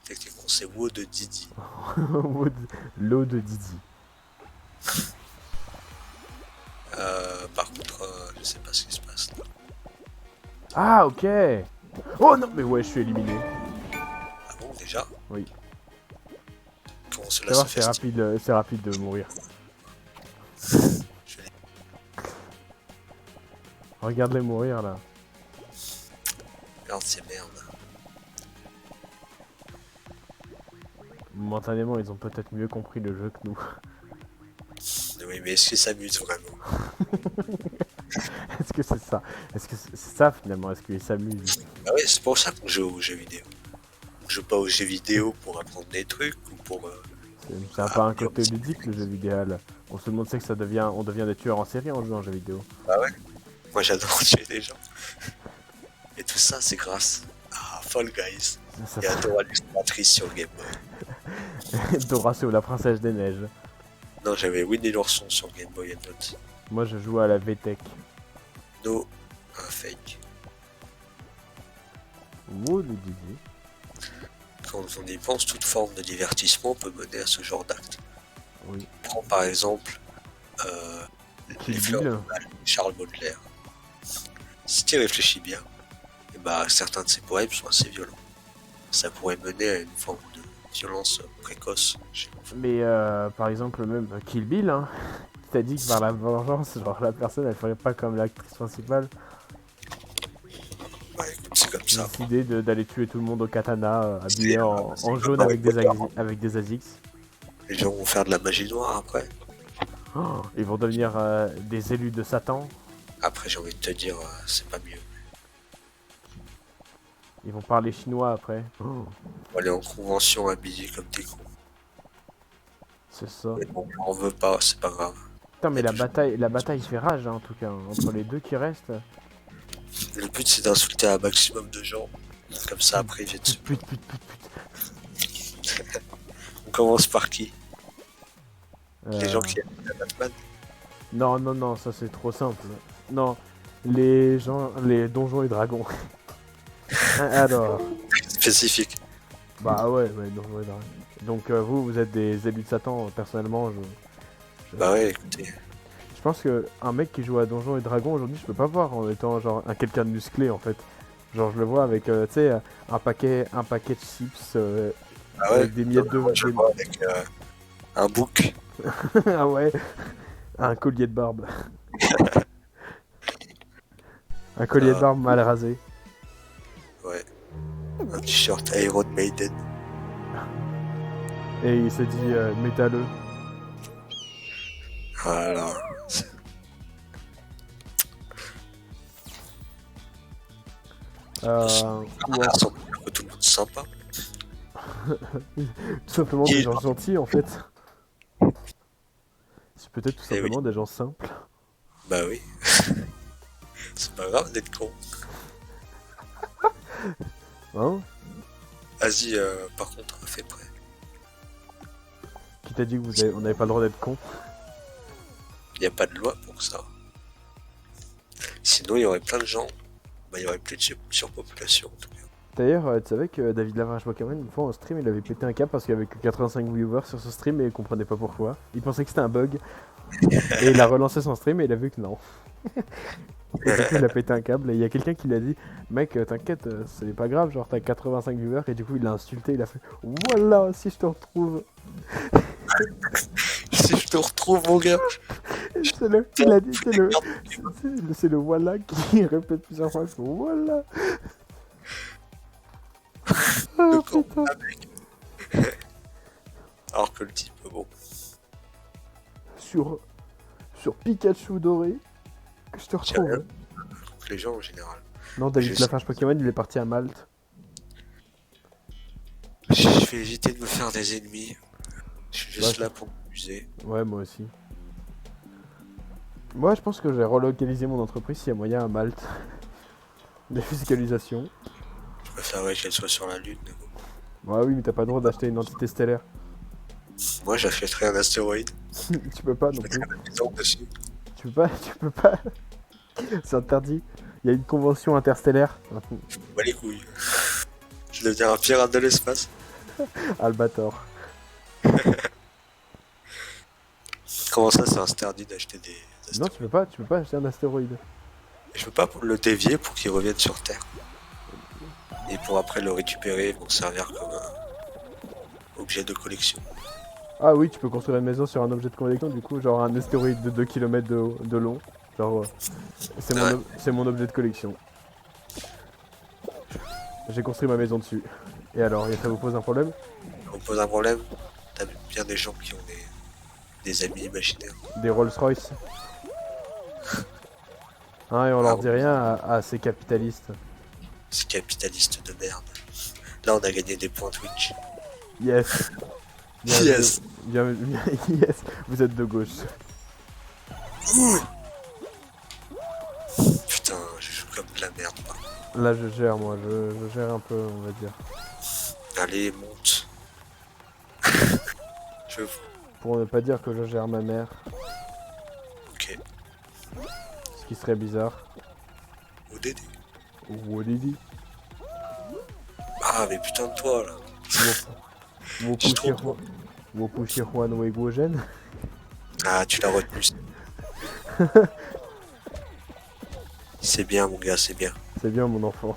Techniquement c'est WoW de Didi. L'eau de Didi. Par contre, je sais pas ce qui se passe là. Ah, ok. Oh non, mais ouais, je suis éliminé. Ah bon, déjà? Oui. Comment Tu cela vas se voir, fait? c'est rapide de mourir. Je vais- Regarde-les mourir là. Regarde ces merdes. Momentanément, ils ont peut-être mieux compris le jeu que nous. Oui, mais est-ce qu'ils s'amusent vraiment? Est-ce que c'est ça? Est-ce que c'est ça finalement? Est-ce qu'ils s'amusent? Bah ouais, c'est pour ça qu'on joue aux jeux vidéo. On joue pas aux jeux vidéo pour apprendre des trucs ou pour... Ça n'a pas un côté ludique le jeu vidéo. On se demande c'est que on devient des tueurs en série en jouant en jeu vidéo. Bah ouais, moi j'adore tuer des gens. Et tout ça, c'est grâce à Fall Guys Ça, et à Dora l'illustratrice sur Game Boy. Dora, c'est la princesse des neiges. Non, j'avais Winnie l'ourson sur Game Boy Advance. Moi, je joue à la VTech. No, un fake. Ouh, le Didi. Quand on y pense, toute forme de divertissement peut mener à ce genre d'acte. Oui. Prends par exemple Kill Les fleurs Bill. de mal de Charles Baudelaire. Si tu y réfléchis bien, et bah, certains de ses poèmes sont assez violents. Ça pourrait mener à une forme de violence précoce chez l'enfant. Mais par exemple, même Kill Bill, hein. T'as dit que par la vengeance, genre la personne elle ferait pas comme l'actrice principale. Ouais, écoute, c'est comme ça. Décider d'aller tuer tout le monde au katana, habillé C'est- en c'est jaune comme avec Harry Potter. avec des Azix. Les gens vont faire de la magie noire après. Oh, ils vont devenir des élus de Satan. Après, j'ai envie de te dire, c'est pas mieux. Ils vont parler chinois après. Oh, On va aller en convention habillés comme des cons. c'est ça. Mais bon, on veut pas, c'est pas grave. Putain, mais Y a toujours- la bataille fait rage hein, en tout cas. Entre les deux qui restent. Le but, c'est d'insulter un maximum de gens. Comme ça, après, ils viennent se... Put, put, put, put. On commence par qui? Euh, Les gens qui aiment la Batman. Non, non, non, ça c'est trop simple. Non, les donjons et dragons. Alors, Spécifique. bah ouais, donjons et dragons. Donc vous êtes des élus de Satan, personnellement, Bah ouais, écoutez. je pense que un mec qui joue à donjons et dragons aujourd'hui, je peux pas voir en étant genre quelqu'un de musclé en fait. Genre je le vois avec, tu sais, un paquet de chips Ah ouais, avec des miettes de... moi, je le vois avec un bouc. Ah ouais, un collier de barbe. Un collier de barbe mal rasé. Ouais. Un t-shirt Iron Maiden. Et il se dit métalleux. Voilà. Ouais. Ça semble que tout le monde est sympa. Tout simplement des gens gentils en fait. C'est peut-être tout Eh simplement des gens simples. Bah oui. C'est pas grave d'être con. Hein? Vas-y, par contre, fais prêt. Qui t'a dit que on n'avait pas le droit d'être con? Y a pas de loi pour ça. Sinon, il y aurait plein de gens. Bah, il y aurait plus de surpopulation en tout cas. D'ailleurs, tu savais que David Lavarche Pokémon, une fois en stream, il avait pété un câble parce qu'il y avait que 85 viewers sur ce stream et il comprenait pas pourquoi. Il pensait que c'était un bug. Et il a relancé son stream et il a vu que non. Et du coup, il a pété un câble et il y a quelqu'un qui lui a dit mec, t'inquiète, c'est pas grave, genre t'as 85 viewers. Et du coup, il l'a insulté, il a fait voilà, si je te retrouve. Si je te retrouve, mon gars. Il a dit, c'est le voilà qui répète plusieurs fois. Voilà. Le Oh, con, putain. avec. Alors que le type, bon. Sur Pikachu doré, que je te J'ai rien retrouve. contre les gens en général. Non, David Je- Lafarge Pokémon, il est parti à Malte. Je vais éviter de me faire des ennemis. Je suis juste Ouais. là pour m'amuser. Ouais, moi aussi. Moi, je pense que je vais relocaliser mon entreprise s'il y a moyen à Malte. Défiscalisation. Je préférerais qu'elle soit sur la lune. Mais bon. Ouais, oui, mais t'as pas le droit d'acheter une entité stellaire. Moi, j'achèterais un astéroïde. Tu peux pas non Je plus. mettrais ma maison dessus. Tu peux pas. C'est interdit. Il y a une convention interstellaire. Bah les couilles. Je deviens un pirate de l'espace. Albator. Comment ça, c'est interdit d'acheter des Non, astéroïdes? tu peux pas acheter un astéroïde. Je veux pas le dévier pour qu'il revienne sur Terre. Et pour après le récupérer pour servir comme un objet de collection. Ah oui, tu peux construire une maison sur un objet de collection, du coup, genre un astéroïde de 2 km de long. Genre, c'est mon objet de collection. J'ai construit ma maison dessus. Et alors, ça vous pose un problème? On pose un problème. T'as bien des gens qui ont des amis imaginaires. Des Rolls-Royce. Hein, et on leur dit rien à ces capitalistes. Ces capitalistes de merde. Là, on a gagné des points Twitch. Yes. Bien, Yes. yes. Vous êtes de gauche. Putain, je joue comme de la merde. Là, Là, je gère, moi. Je gère un peu, on va dire. allez, monte. Je vous. Pour ne pas dire que je gère ma mère. Ok. Ce qui serait bizarre. Ou Dédé. Ou Lily. Ah, mais putain de toi, là. J'ai trop. Woku Juan Wegogen. Ah, tu l'as retenu. C'est bien, mon gars, c'est bien. C'est bien, mon enfant.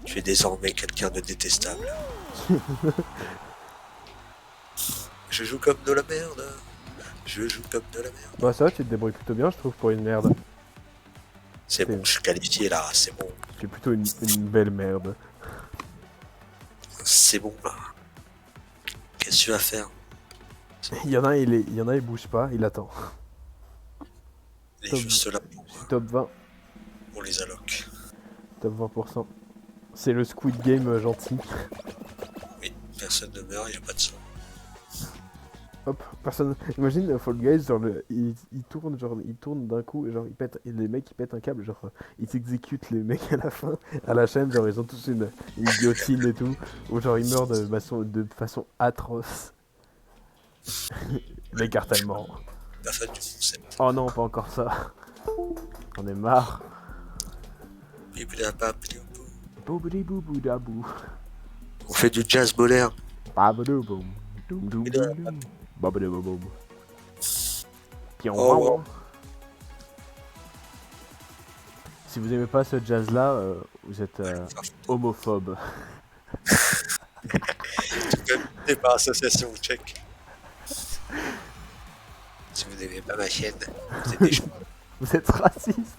Tu es désormais quelqu'un de détestable. Je joue comme de la merde. Je joue comme de la merde. Bah, ça va, tu te débrouilles plutôt bien, je trouve, pour une merde. C'est bon, je suis qualifié là, c'est bon. Tu es plutôt une belle merde. C'est bon là. Qu'est-ce que tu vas faire? Il y en a, il bouge pas, il attend. Il est Top. juste là Top 20, pour les allocs. top 20%. C'est le Squid Game gentil. Oui, personne ne meurt, il n'y a pas de sang. Hop, personne. Imagine Fall Guys, genre il tourne d'un coup, et genre et les mecs ils pètent un câble, genre ils exécutent les mecs à la fin, à la chaîne, genre ils ont tous une guillotine et tout, ou genre ils meurent de façon atroce. L'écartèlement. La fin du concept. Oh non, pas encore ça. J'en ai marre. Boubidi boubou. On fait du jazz bolaire. Babadou boum. Doum doum doum doum. Babadou boum. Pion Oh, wow. wow. Si vous aimez pas ce jazz là, vous êtes homophobe. C'est par association tchèque. Si vous n'aimez pas ma chaîne, vous êtes des gens. Vous êtes raciste.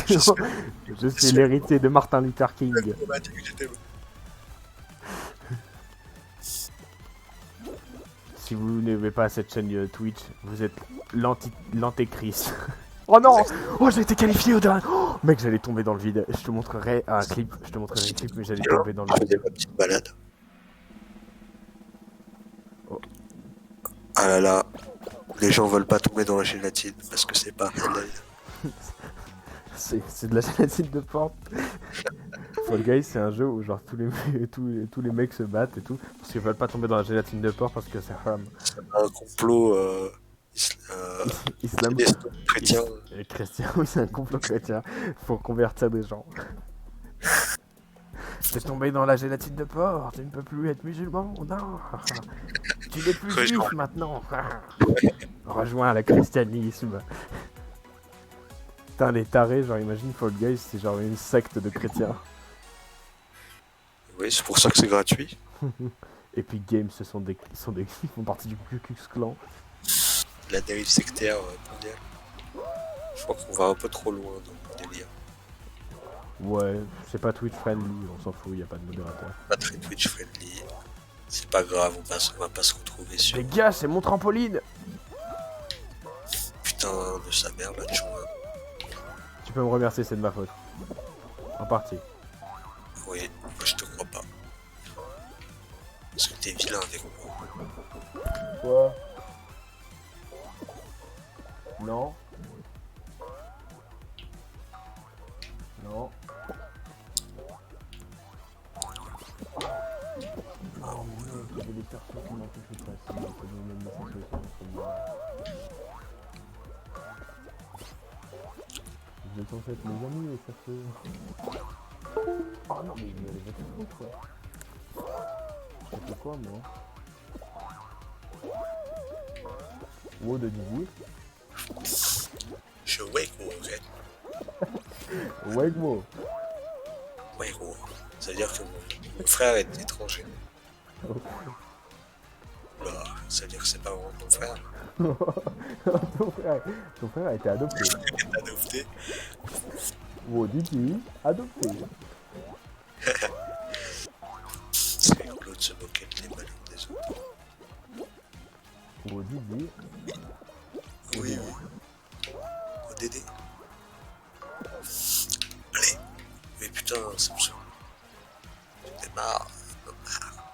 Je suis l'héritier de Martin Luther King. On m'a dit que j'étais bon. Si vous n'aimez pas cette chaîne Twitch, vous êtes l'antéchrist. Oh non! Oh, j'ai été qualifié au dernier. Oh, mec, j'allais tomber dans le vide. Je te montrerai un clip. Mais j'allais tomber dans le Je vide. faisais ma petite balade. Oh. Ah là là. Les gens veulent pas tomber dans la gélatine parce que c'est pas halal. C'est de la gélatine de porte. Fall Guys, c'est un jeu où genre tous les mecs se battent et tout parce qu'ils veulent pas tomber dans la gélatine de porc parce que c'est haram. C'est un complot Islam chrétien. Chrétien, oui, c'est un complot chrétien pour convertir des gens. T'es tombé dans la gélatine de porc, tu ne peux plus être musulman, non. Tu n'es plus juif maintenant. Rejoins le christianisme. Putain, les tarés, genre imagine Fall Guys, c'est genre une secte de chrétiens. Oui, c'est pour ça que c'est gratuit. Epic Games, ils font partie du Ku Klux Klan. La dérive sectaire mondiale. Je crois qu'on va un peu trop loin dans le délire. Ouais, c'est pas Twitch friendly, on s'en fout, y a pas de modérateur. Pas très Twitch friendly. C'est pas grave, on va pas se retrouver sur. Les gars, c'est mon trampoline! Putain de sa mère là, tu vois. Tu peux me remercier, c'est de ma faute. En partie. Oui, moi je te crois pas. Parce que t'es vilain avec moi. Quoi? Non. Non. Oh non, j'ai des personnes qui m'empêchent de passer, donc je vais même me sentir entre moi. Vous êtes censés être mes amis, ça fait... Oh non, mais je vais aller voter contre, quoi. Je fais quoi, moi? Wow, de Didier. Je suis Wego, ok. Wegmo. Wego. Ça veut dire que mon frère est étranger. Bah, ça veut dire que c'est pas vraiment ton frère. Ton frère a été adopté. Il est adopté. Oh, Didi, adopté. C'est rigolo de se moquer des ballons des autres. Oh, Didi. Oui, oui. Oh, Dédé. Allez. Mais putain, ça me saoule. J'en ai marre. J'en ai marre.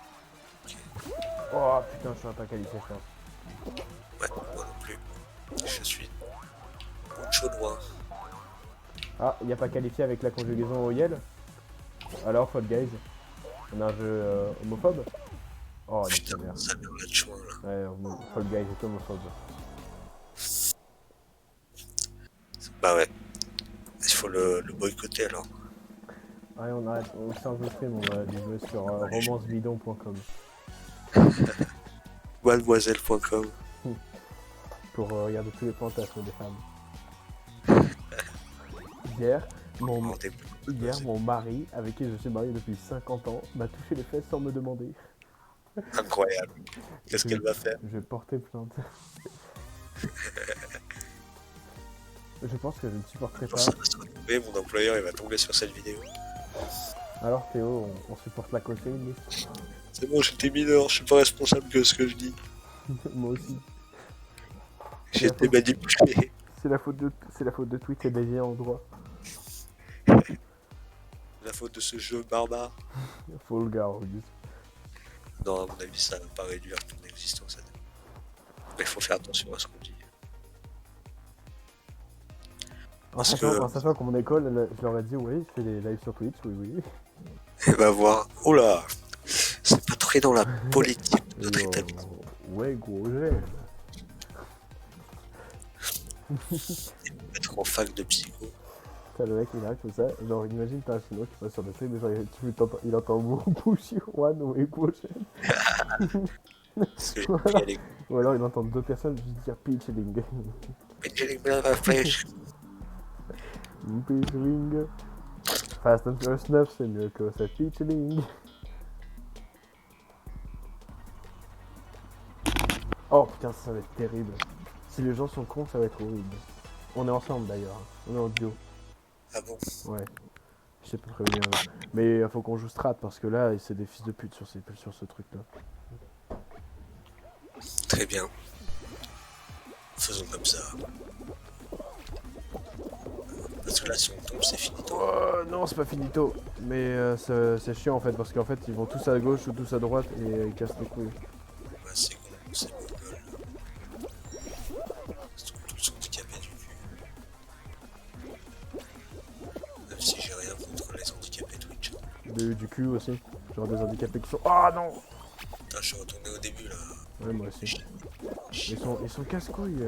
Oh putain, je suis un pas qualifié, je pense. Ouais, moi non plus. Je suis mucho loin. Ah, il n'y a pas qualifié avec la conjugaison au Yel. Alors, Fall Guys, on a un jeu homophobe. Oh, nique ta Putain, mère. ça vient là de chouin là. Ouais, Fall Guys est homophobe. Bah ouais. Il faut le boycotter alors. Ouais, on arrête, on change le stream, on va aller jouer sur romancebidon.com Mademoiselle.com. pour regarder tous les fantasmes des femmes. Hier, mon mari, avec qui je suis marié depuis 50 ans, m'a touché les fesses sans me demander. Incroyable. Qu'est-ce qu'elle va faire? Je vais porter plainte. Je pense que je ne supporterai Quand pas. ça va se retrouver, mon employeur il va tomber sur cette vidéo. Alors Théo, on supporte la cochéine. C'est bon, j'étais mineur, je suis pas responsable de ce que je dis. Moi aussi. J'ai été manipulé. C'est la faute de Twitch et des en droit. La faute de ce jeu barbare. Fall Guys. Non, à mon avis, ça va pas réduire ton existence. Mais il faut faire attention à ce qu'on dit. En sachant que mon école, je leur ai dit oui, je fais des lives sur Twitch, oui. Et va voir. Oh là, c'est pas très dans la politique de notre établissement. Ouais, gros gel. Être en fac de psycho. T'as le mec, il arrive comme ça, genre imagine t'as un chinois qui passe sur le truc, mais genre il entend push one ouais, gros gel. Ou alors il entend deux personnes juste dire pitchling. Pitchling blah fresh. Pitchling. Fast and Furious 9, c'est mieux que ça pitchling. Oh putain, ça va être terrible. Si les gens sont cons, ça va être horrible. On est ensemble d'ailleurs, on est en duo. Ah bon? Ouais. Je sais pas très bien. Mais il faut qu'on joue strat parce que là, c'est des fils de pute sur ce truc là. Très bien. Faisons comme ça. Parce que là, si on tombe, c'est finito. Oh non, c'est pas finito. Mais c'est chiant en fait parce qu'en fait, ils vont tous à gauche ou tous à droite et ils cassent les couilles. Bah, c'est con, c'est Google. Ils sont tous handicapés du cul. Même si j'ai rien contre les handicapés Twitch. Du cul aussi. Genre des handicapés qui sont. Oh non! Putain, je suis retourné au début là. Ouais, moi aussi. Ils sont casse-couilles.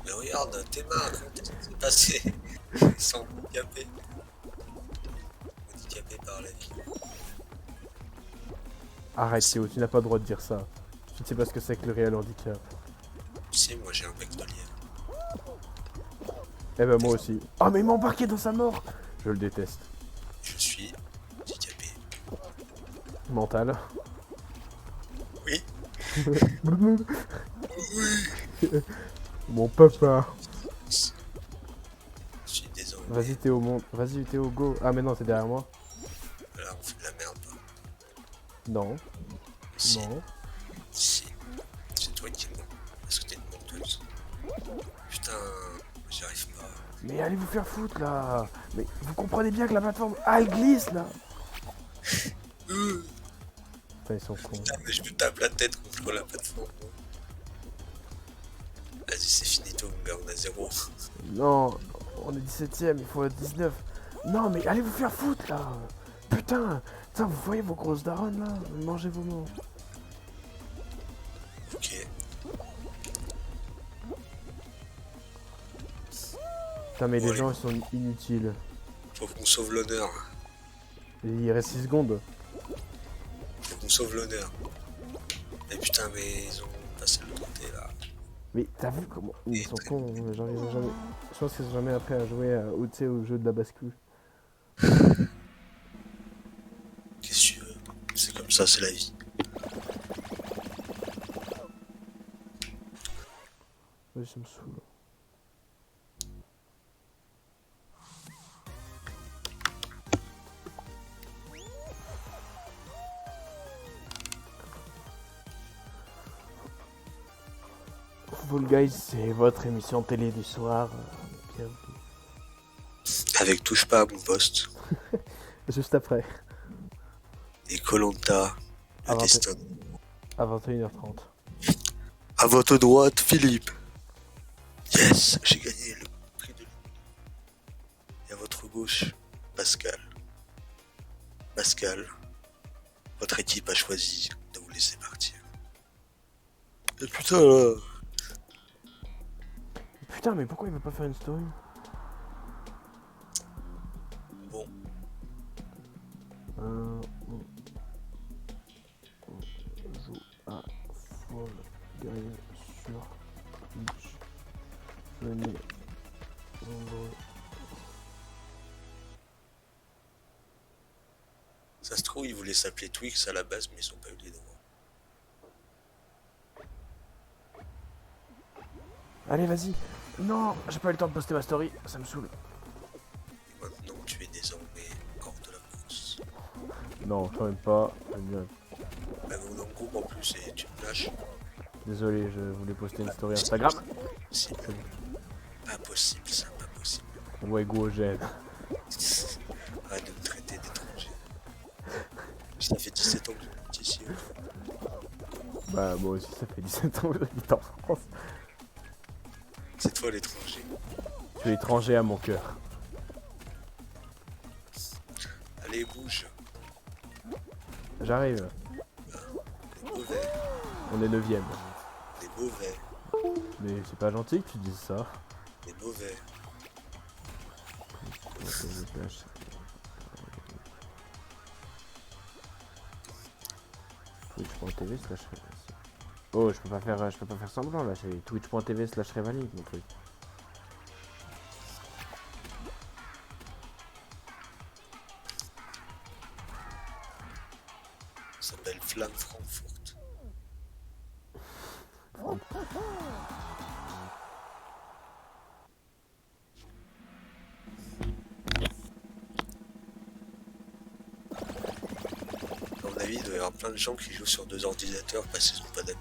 Mais regarde, t'es marre, qu'est-ce qui s'est passé? Ils sont handicapés. Handicapés par la vie. Arrête Théo, tu n'as pas le droit de dire ça. Tu ne sais pas ce que c'est que le réel handicap. Tu sais, moi j'ai un bec de lièvre. Eh ben moi aussi. Oh mais il m'a embarqué dans sa mort! Je le déteste. Je suis handicapé. Mental. Oui. Mon papa. Je suis désolé. Vas-y Théo, monte. Vas-y Théo, go. Ah mais non, c'est derrière moi. Là, on fait de la merde. Non. Si. Non. Si. C'est toi qui mens. Parce que t'es une menteuse. Putain, j'y arrive pas. Mais allez vous faire foutre là. Mais vous comprenez bien que la plateforme... Ah, elle glisse là. Putain, ils sont cons. Putain, mais je me tape la tête contre la plateforme. Vas-y, c'est finito, mon gars, on a 0. Non, on est 17ème, il faut être 19. Non mais allez vous faire foutre là. Putain, vous voyez vos grosses daronnes là. Mangez vos mots. Ok. Putain mais les gens ils sont inutiles. Faut qu'on sauve l'honneur. Il reste 6 secondes. Faut qu'on sauve l'honneur. Mais putain, mais ils ont passé de l'autre côté là. Mais t'as vu comment ils sont cons, genre ils ont jamais... Je pense qu'ils ont jamais appris à jouer au, tu sais, au jeu de la bascule. Qu'est-ce que tu veux? C'est comme ça, c'est la vie. Ouais, ça me saoule. Fall Guys, c'est votre émission télé du soir. Bienvenue. Avec touche pas à mon poste. Juste après, Et Koh-Lanta, à, le 20... destin. à 21h30. À votre droite, Philippe. Yes, j'ai gagné le prix de l'humour. Et à votre gauche, Pascal. Pascal, votre équipe a choisi de vous laisser partir. Et putain là. Putain, mais pourquoi il veut pas faire une story? Bon, On joue à Fall Guys sur Twitch. Venez nombreux. ça se trouve, ils voulaient s'appeler Twix à la base, mais ils ont pas eu les droits. Allez, vas-y. Non, j'ai pas eu le temps de poster ma story, ça me saoule. Et maintenant, tu es désormais hors de la course. Non, quand même pas. Bah, on est dans le groupe en plus et tu me lâches. Désolé, je voulais poster une story Instagram. Si, pas possible, ça, pas possible. Ouais, go, j'aime. Arrête de me traiter d'étranger. Ça fait 17 ans que j'habite ici. Bah, moi aussi, ça fait 17 ans que j'habite en France. C'est toi l'étranger. Tu es étranger à mon cœur. Allez, bouge. J'arrive, T'es mauvais. on est 9ème. T'es mauvais. Mais c'est pas gentil que tu dises ça. T'es mauvais. Twitch.tv slash... Oh, je peux pas faire semblant là, c'est twitch.tv slash Revalide mon truc. Ça s'appelle Flamme Frankfurt. À mon avis, il doit y avoir plein de gens qui jouent sur 2 ordinateurs parce qu'ils n'ont pas d'amis.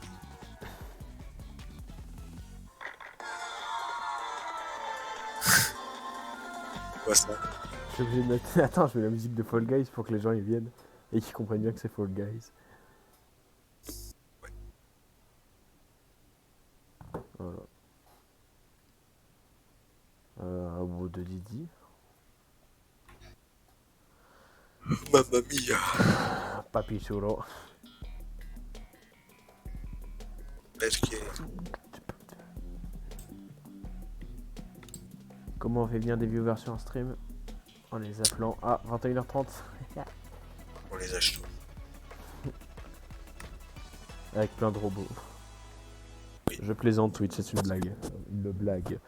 Quoi ça? Je suis obligé de mettre... Attends, je mets la musique de Fall Guys pour que les gens y viennent et qu'ils comprennent bien que c'est Fall Guys. Voilà. Au bout de Didi. Mamma mia. Papi Chulo. Perché? Comment on fait venir des viewers sur un stream? En les appelant à 21h30. On les achète. Avec plein de robots. Oui. Je plaisante, Twitch, c'est une blague. Une blague.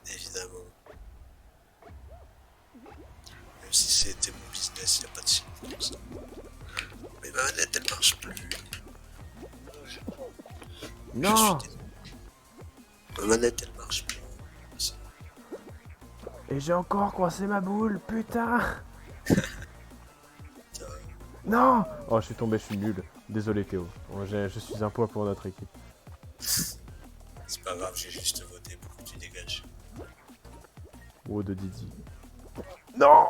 Évidemment. Même si c'était mon business, il n'y a pas de signe pour ça. Mais ma manette, elle marche plus. Non! Je suis désolé. Ma manette, elle marche plus. Et j'ai encore coincé ma boule, putain! Tiens, Non! Oh, je suis tombé, je suis nul. Désolé Théo. Je suis un poids pour notre équipe. c'est pas grave, j'ai juste voté pour que tu dégages. Oh, de Didi. Non!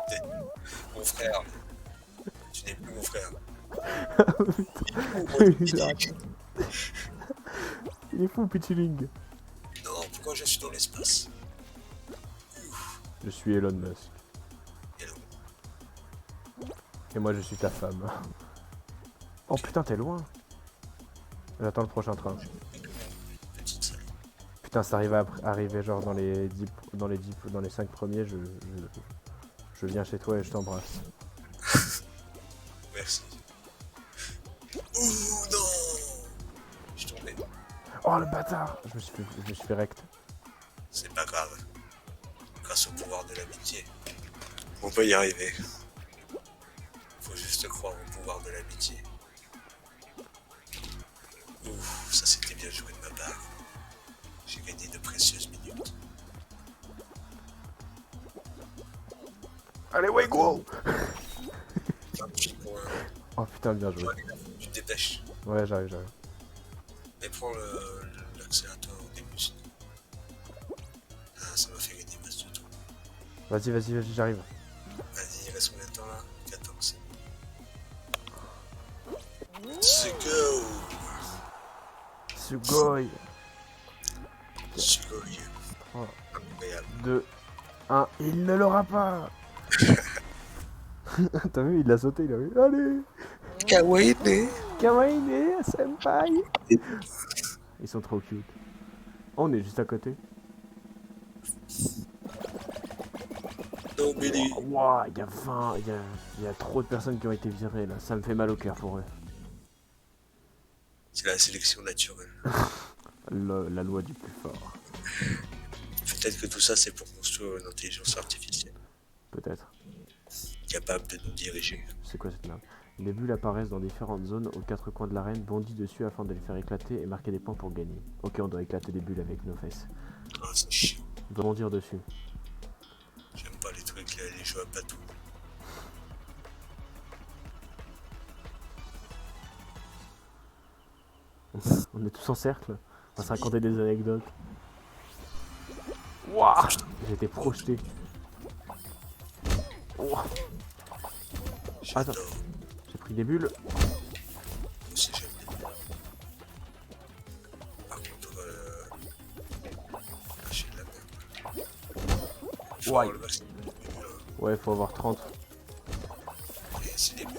Mon frère. Tu n'es plus mon frère. Il est fou, Pichiling. Non, pourquoi je suis dans l'espace? Je suis Elon Musk. Hello. Et moi, je suis ta femme. Oh putain, t'es loin. J'attends le prochain train. Petite salle. Putain, ça arrive à arriver genre dans les 5 premiers, je viens chez toi et je t'embrasse. Merci. Ouh non. Je suis tombé. Oh le bâtard. Je me suis fait rect. C'est pas grave. Grâce au pouvoir de l'amitié. On peut y arriver. Faut juste croire au pouvoir de l'amitié. Ouf, ça c'était bien joué de ma part. J'ai gagné de précieuses minutes. Allez, ouais, gros. Un petit point. Oh putain, bien joué. Tu te dépêches. Ouais, j'arrive. Mais prends l'accélérateur au début sinon. Ah, ça m'a fait gagner masse de temps. Vas-y, j'arrive. Vas-y, il reste combien de temps là 14. C'est go. Sugoi. Sugoi. 3, Incroyable. 2, 1. Il ne l'aura pas. T'as vu, il a sauté, il a vu. Allez. Kawaii. Kawaii, senpai. Ils sont trop cute. Oh, on est juste à côté. Non, Billy. Waouh, il y a 20, il y a trop de personnes qui ont été virées là. Ça me fait mal au cœur pour eux. C'est la sélection naturelle. La loi du plus fort. Peut-être que tout ça c'est pour construire une intelligence artificielle Peut-être. capable de nous diriger. C'est quoi cette merde? Les bulles apparaissent dans différentes zones aux quatre coins de l'arène. Bondis dessus afin de les faire éclater et marquer des points pour gagner. Ok, on doit éclater des bulles avec nos fesses. Ah, c'est chiant. On doit bondir dessus. J'aime pas les trucs, les jeux à patou. On est tous en cercle. On va se raconter des anecdotes. Wouah, j'ai été projeté. Ouah. Attends, J'adore. j'ai pris des bulles. Moi aussi j'aime les bulles. Par contre, lâcher de la merde. Faut Ouais. avoir le maximum de bulles, là. Ouais, faut avoir 30. Et c'est des bulles.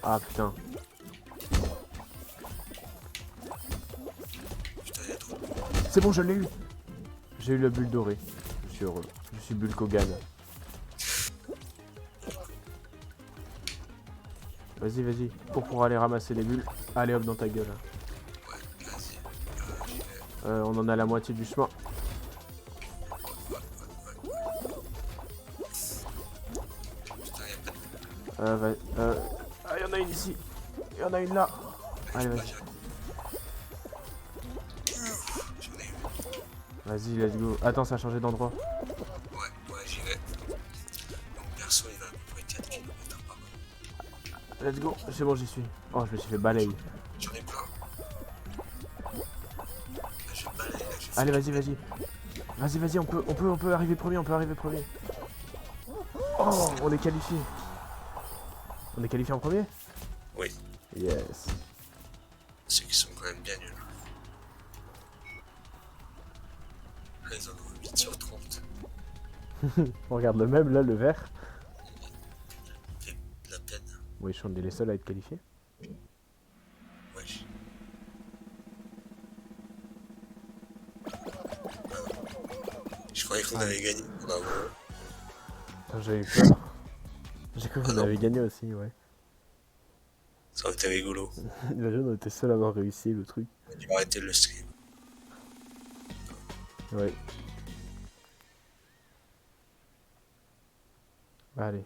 Ah putain. Putain, y'a trop de bulles. C'est bon, je l'ai eu. J'ai eu la bulle dorée. Je suis heureux. Je suis bulle Kogan. Vas-y. Pour aller ramasser les bulles. Allez hop dans ta gueule. Ouais, vas-y. J'y vais. On en a la moitié du chemin. Putain, y'a pas de bulles. Ah, y'en a une ici. Y'en a une là. Allez, Bah, vas-y. j'y arrive. J'en ai eu. Vas-y, let's go. Attends, ça a changé d'endroit. Ouais, j'y vais. Donc, perso, il va à peu près 4 km par heure. Let's go. C'est bon, j'y suis. Oh, je me suis fait balayer. J'en ai plein. Là, je balaye, là, je fais Allez, vas-y. Vas-y, on peut arriver premier, Oh, on est qualifié. On est qualifié en premier? Oui, Yes. ceux qui sont quand même bien nuls. Là, ils en ont 8 sur 30. On regarde le même, là, le vert. Ça fait de la peine. Oui, on est les seuls à être qualifiés. Wesh. Je croyais qu'on avait gagné. Bravo. Attends, j'ai eu peur. J'ai cru qu'on avait gagné aussi, ouais. Ça aurait été rigolo. Imagine, on était seuls à avoir réussi le truc. On a dû arrêter le stream. Ouais. Allez.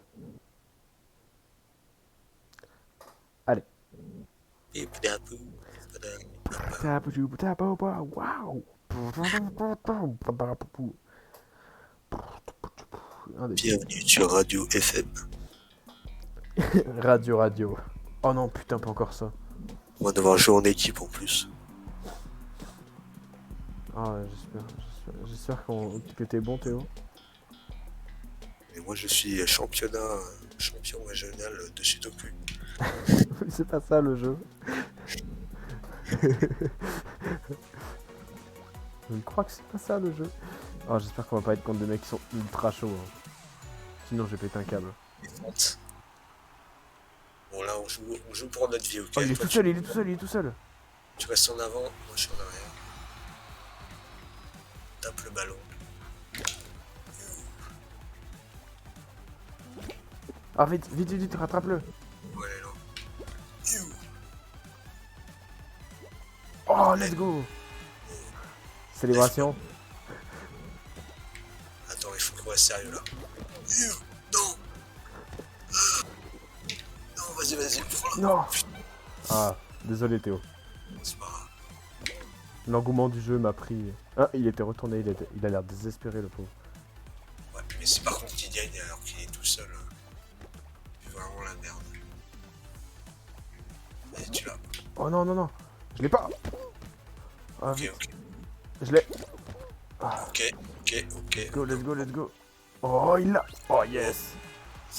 Et puis Waouh. bienvenue sur Radio FM. Radio. Oh non, putain, pas encore ça. On va devoir jouer en équipe en plus. Ah, j'espère que t'es bon, Théo. Et moi je suis champion régional de Sudoku. C'est pas ça le jeu. Je crois que c'est pas ça le jeu. Oh, j'espère qu'on va pas être contre des mecs qui sont ultra chauds. Hein. Sinon, j'ai pété un câble. Bon là on joue pour notre vie, ok? Oh, il est Toi, tout seul. tu restes en avant, moi je suis en arrière. Tape le ballon. Ah, vite, rattrape-le. Ouais, elle est là. Oh, let's go. célébration. Attends, il faut qu'on reste sérieux là. Non. Non, vas-y, prends-la. Non. Ah, désolé Théo. C'est pas grave. L'engouement du jeu m'a pris... Ah, il était retourné, il a l'air désespéré le pauvre. Ouais, mais c'est par contre qu'il gagne alors qu'il est tout seul. C'est vraiment la merde. Allez, tu l'as. Oh non. Je l'ai pas. Ah, Ok, vite. ok. Je l'ai. Ok. Let's go. Oh, il l'a. Oh, yes.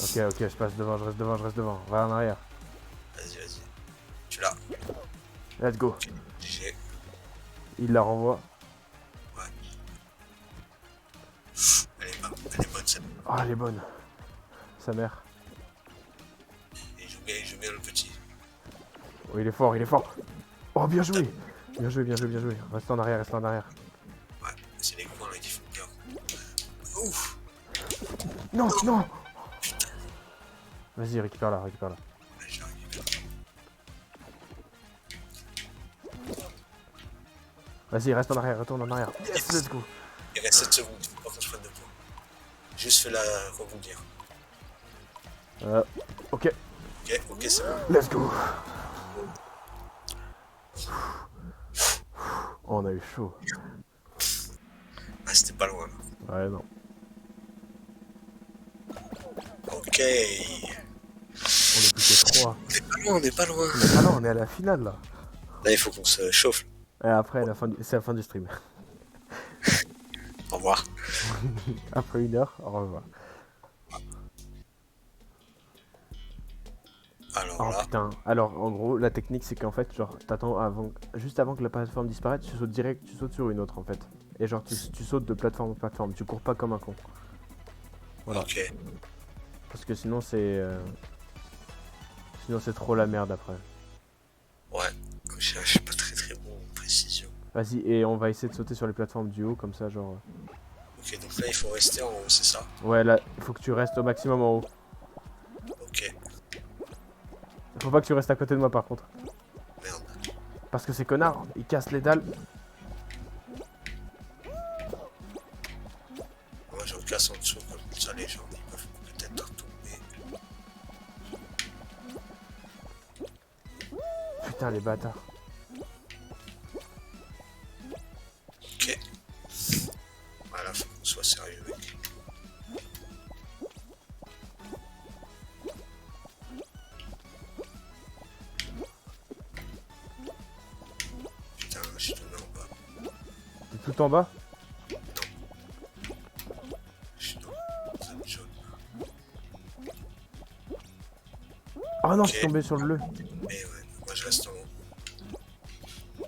Ok, je passe devant, je reste devant. Va en arrière. Vas-y. Tu l'as. Let's go. Ok. GG. Il la renvoie. Ouais. Elle est bonne celle. Oh, elle est bonne. Sa mère. Et il joue bien le petit. Oh, il est fort. Oh, bien joué. Bien joué. Reste en arrière. Ouais, c'est les coins là qui font peur. Ouf. Non. Putain. Vas-y, récupère-la. Ouais, j'arrive. Vas-y, retourne en arrière. Yes, let's go. Il reste 7 secondes, il faut pas qu'on se prenne de points. Juste fais-la rebondir. Ok. Ok, c'est bon. Let's go. Oh, on a eu chaud. Ah, c'était pas loin là. Ouais, non. Ok. On est plus que 3. On est pas loin. Ah non, on est à la finale là. Là, il faut qu'on se chauffe. Et après, c'est la fin du stream. Au revoir. Après 1 heure, au revoir. Alors Oh là, putain. Alors, en gros, la technique, c'est qu'en fait, genre, juste avant que la plateforme disparaisse, tu sautes sur une autre en fait. Et genre, tu sautes de plateforme en plateforme. Tu cours pas comme un con. Voilà. ok. Parce que sinon, c'est trop la merde après. Ouais, je suis pas très bon en précision. Vas-y, et on va essayer de sauter sur les plateformes du haut, comme ça, genre. Ok, donc là, il faut rester en haut, c'est ça? Ouais, là, il faut que tu restes au maximum en haut. Ok, Faut pas que tu restes à côté de moi par contre. merde. Parce que ces connards, ils cassent les dalles. Moi, je me casse en dessous, comme ça, les gens, ils peuvent peut-être retomber. Putain, les bâtards. Ok. Voilà, faut qu'on soit sérieux, mec. Putain, je suis tombé en bas. T'es tout en bas? Je suis dans la zone jaune. Oh non, Ok. je suis tombé sur le bleu. Mais ouais, moi je reste en haut.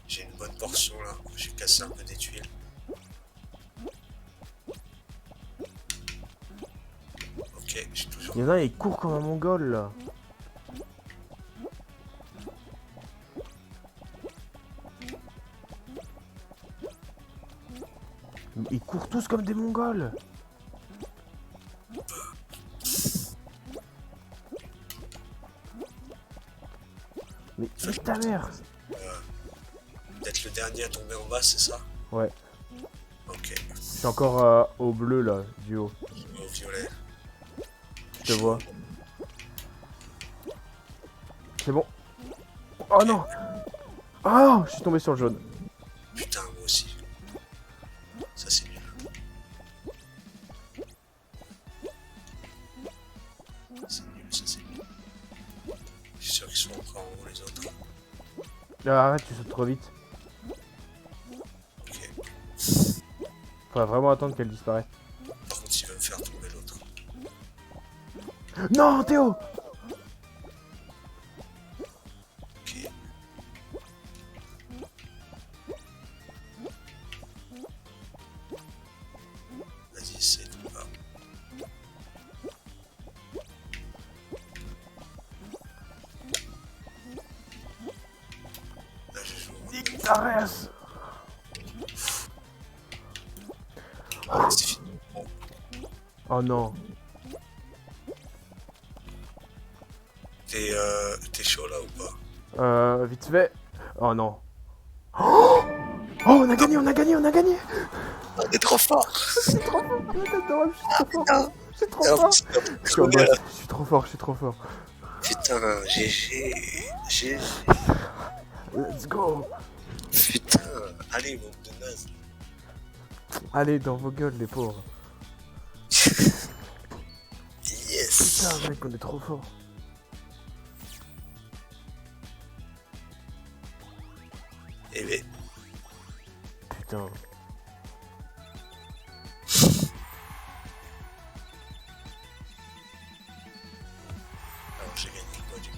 J'ai une bonne portion là, j'ai cassé un peu des tuiles. Ok, j'ai toujours. Il y en a un, il court comme un mongol là. Ils courent tous comme des mongols. Mais nique ta mère. Peut-être le dernier à tomber en bas, c'est ça? Ouais, Ok, je suis encore au bleu là, du haut. au violet. Je te vois. C'est bon. Oh non. Oh, je suis tombé sur le jaune. Putain, moi aussi. Ça c'est nul. C'est nul. Je suis sûr qu'ils sont encore en haut les autres. Ah, arrête, tu sautes trop vite. Ok. Faudrait vraiment attendre qu'elle disparaisse. Par contre, il va me faire tomber l'autre. Non, Théo. Ok. Vas-y, essaie de pas. Là, je joue. Nique ta race. Ah, c'est fini. Bon, Oh non. t'es chaud là ou pas? Vite fait. Oh non. Oh, on a gagné, on a gagné, on a gagné. On est trop fort. C'est trop fort, la tête de Rome, je suis trop fort. Non. Je suis trop Et en fort. plus, il a Je suis en crevé, boss, là. je suis trop fort, je suis trop fort. Putain, GG. GG. Let's go. Putain. Allez, bande de naze. Allez, dans vos gueules, les pauvres. Yes. Putain, mec, on est trop fort. Eh ben, Putain. alors j'ai gagné quoi du coup?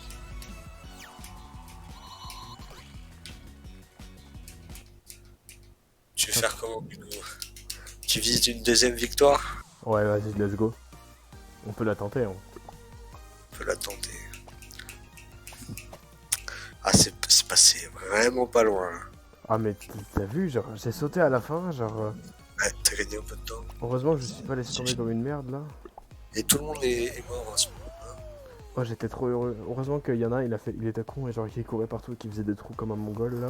Tu veux faire comment du coup? Tu vises une deuxième victoire? Ouais, vas-y, let's go. On peut la tenter, hein. On peut la tenter. Ah, c'est passé vraiment pas loin. Ah, mais t'as vu, genre, j'ai sauté à la fin, genre... Ouais, t'as gagné un peu de temps. Heureusement que je suis pas laissé tomber comme une merde, là. Et tout le monde est mort en ce moment. Oh, j'étais trop heureux. Heureusement qu'il y en a un, il était con et genre il courait partout et qui faisait des trous comme un mongol là.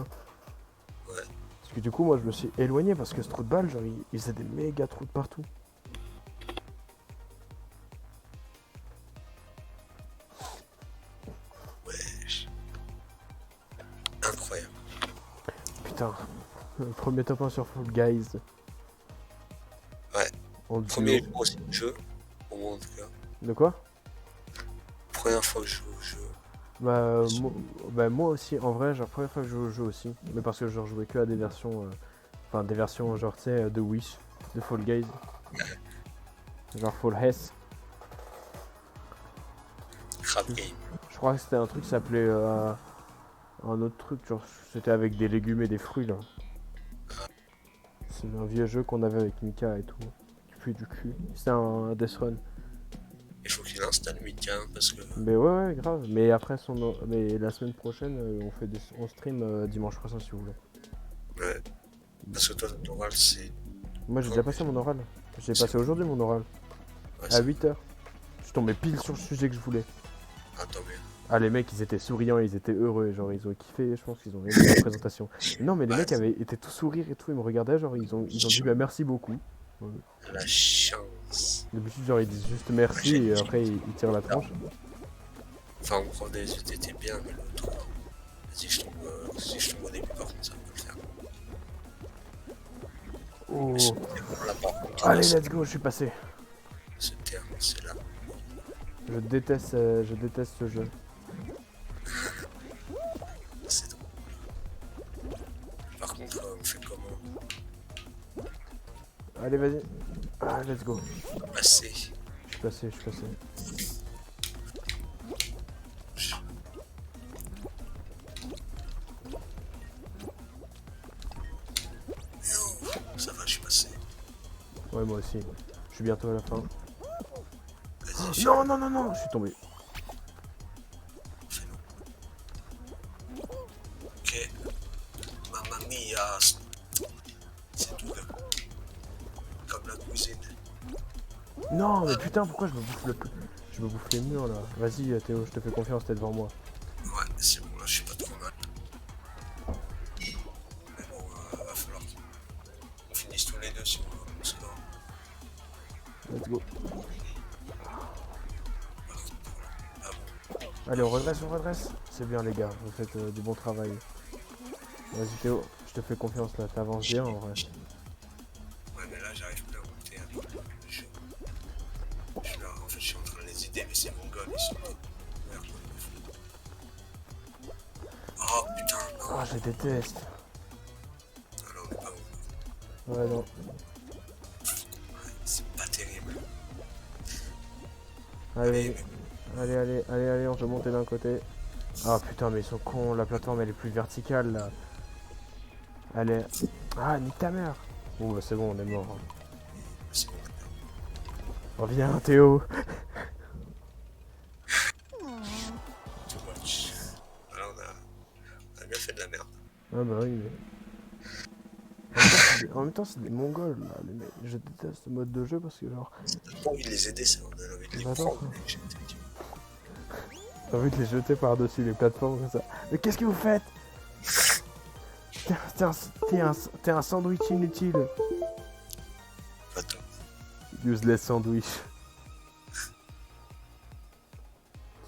Ouais. Parce que du coup, moi je me suis éloigné parce que ce trou de balle, genre il faisait des méga trous de partout. Wesh. Incroyable. Putain, le premier top 1 sur Fall Guys. Ouais. En duo. Premier jour aussi de jeu. Au moins en tout cas. De quoi? Première fois que je joue au jeu. Moi aussi, en vrai, genre première fois que je joue au jeu aussi. Mais parce que genre je jouais que à des versions... Enfin des versions genre tu sais de Wish, de Fall Guys. Genre Fall Hess. Crab game. Je crois que c'était un truc qui s'appelait un autre truc, genre c'était avec des légumes et des fruits là. C'est un vieux jeu qu'on avait avec Mika et tout. Qui pue du cul. C'était un Death Run. Il faut qu'il installe Mika parce que. Mais ouais, grave. Mais après mais la semaine prochaine on stream dimanche prochain si vous voulez. Ouais. Parce que toi, ton oral c'est. Moi j'ai déjà passé mon oral. J'ai passé aujourd'hui mon oral. Ouais, À 8h. Je suis tombé pile sur le sujet que je voulais. Ah, tant mieux. Ah les mecs ils étaient souriants, ils étaient heureux, genre ils ont kiffé, je pense qu'ils ont aimé la présentation. Non mais les Ouais, mecs avaient été tout sourire et tout, ils me regardaient, genre ils ont dit bah merci beaucoup. La chance. D'habitude genre ils disent juste merci et après ils tirent la tranche. Enfin, mon prof des études était bien, mais l'autre. Si je tombe au début, par contre, ça peut le faire. Oh. Ce terme-là, par contre, Allez là, let's go, je suis passé. ce terme, c'est là. Je déteste ce jeu. C'est drôle. Par contre, on fait comment? Allez vas-y. Ah let's go. Passer. Je suis passé. Ça va, je suis passé. Ouais moi aussi. Je suis bientôt à la fin. Vas-y, Non, je suis tombé. fais-le. Ok. Mamma mia. C'est tout, là. Comme la cuisine. Non mais putain pourquoi je me bouffe les murs là. Vas-y Théo, je te fais confiance, t'es devant moi. Ouais, c'est bon, là, je suis pas trop mal. Mais bon, va falloir qu'on finisse tous les deux si on veut mon score. Let's go. Ah bon. Allez on redresse. C'est bien les gars, vous faites du bon travail. Vas-y Théo, je te fais confiance là, t'avances bien en vrai. Ouais, mais là, j'arrive plus à monter avec le jeu. En fait, je suis en train de les aider, mais c'est mongols, ils sont des merdes, quoi, ils me foutent. Oh putain, non. Ah je déteste. Ah, là, on est pas où. Ouais non. C'est pas terrible. Allez, on peut monter d'un côté. Ah putain mais ils sont cons, la plateforme elle est plus verticale là. Allez. Ah nique ta mère. Oh bah c'est bon, on est mort. C'est bon. Reviens Théo. Too much. Là, on a bien fait de la merde. Ah bah oui mais... En même temps c'est des mongols là, les mecs. Je déteste ce mode de jeu parce que genre... On a pas envie de les aider, ça, on a envie de les Bah non. prendre, les jeter. J'ai envie de les jeter par-dessus les plateformes comme ça. Mais qu'est-ce que vous faites? T'es un sandwich inutile. Attends. Useless sandwich.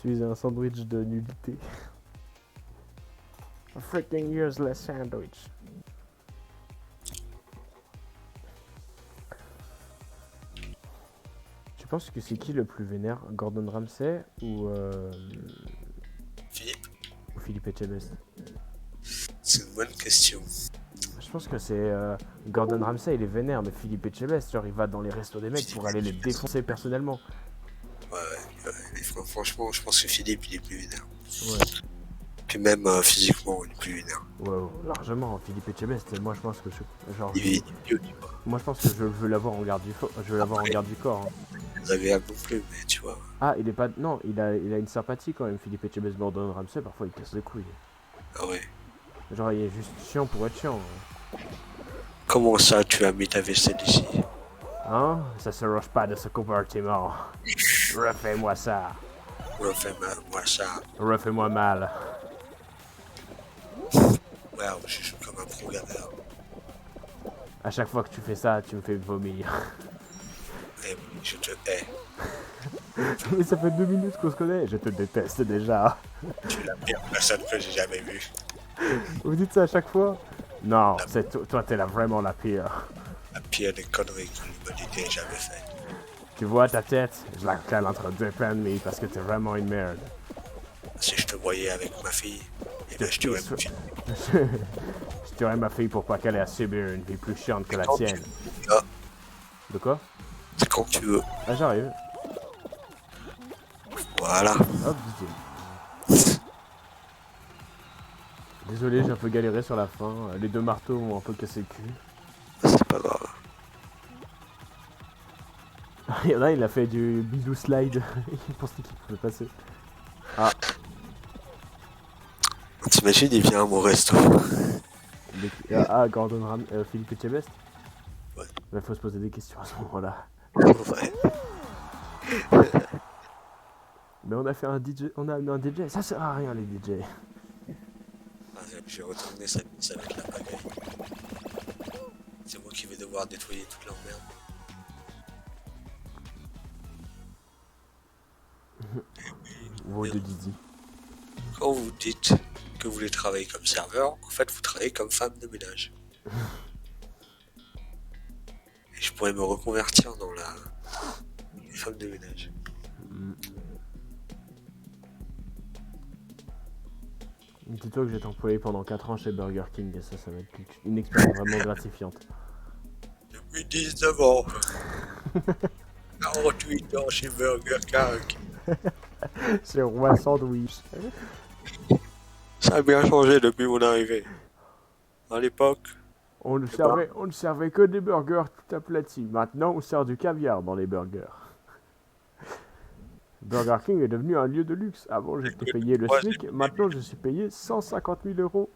Tu es un sandwich de nullité. A freaking useless sandwich. Tu penses que c'est qui le plus vénère, Gordon Ramsay ou Philippe Etchebest? C'est une bonne question. Je pense que c'est Gordon Ramsay, il est vénère, mais Philippe Etchebest, genre il va dans les restos des mecs pour aller les défoncer personnellement. Ouais. Et franchement, je pense que Philippe, il est plus vénère. Ouais. Puis même physiquement, il est plus vénère. Ouais, largement, Philippe Etchebest, moi je pense que genre, moi je pense que je veux l'avoir en garde du corps. Hein. Agréable non plus, mais tu vois. Ah, il est pas. Non, il a une sympathie quand même, Philippe Etchebest. Gordon Ramsay, parfois il casse les couilles. Ah ouais. Genre, il est juste chiant pour être chiant. Comment ça, tu as mis ta vaisselle ici? Hein? Ça se range pas de ce compartiment. Refais-moi ça. Refais-moi ça. Refais-moi mal. Wow, je suis comme un pro gamin. À chaque fois que tu fais ça, tu me fais vomir. Eh, je te hais. Mais ça fait 2 minutes qu'on se connaît. Je te déteste déjà. Tu es la pire personne que j'ai jamais vue. Vous dites ça à chaque fois? Non, toi t'es vraiment la pire. La pire des conneries que l'humanité ait jamais fait. Tu vois ta tête? Je la cale entre deux pains de mie parce que t'es vraiment une merde. Si je te voyais avec ma fille, eh bien je tuerais ma fille. Je tuerais ma fille pour pas qu'elle ait à subir une vie plus chiante que la tienne. De quoi? C'est quand tu veux. Ah, j'arrive. Voilà. Hop, DJ. Désolé, j'ai un peu galéré sur la fin. Les 2 marteaux m'ont un peu cassé le cul. C'est pas grave. Il y en a, il a fait du bidou slide. Il pensait qu'il pouvait passer. Ah. T'imagines, il vient à mon resto. Gordon Philippe Etchebest? Ouais. Il faut se poser des questions à ce moment-là. Ouais. Mais on a fait un DJ, on a amené un DJ, ça sert à rien les DJ. J'ai retourné sa pisse avec la pagaille. C'est moi qui vais devoir nettoyer toute leur merde. Vos deux Didi. Quand vous dites que vous voulez travailler comme serveur, en fait vous travaillez comme femme de ménage. Et je pourrais me reconvertir dans la femme de ménage. Dis-toi que j'ai été employé pendant 4 ans chez Burger King et ça va être une expérience vraiment gratifiante. Depuis 19 ans. 48 ans chez Burger King. C'est roi sandwich. Ça a bien changé depuis mon arrivée. À l'époque, on ne servait que des burgers tout aplatis. Maintenant, on sert du caviar dans les burgers. Burger King est devenu un lieu de luxe. Avant, j'étais payé le SMIC. Maintenant, je suis payé 150 000 €.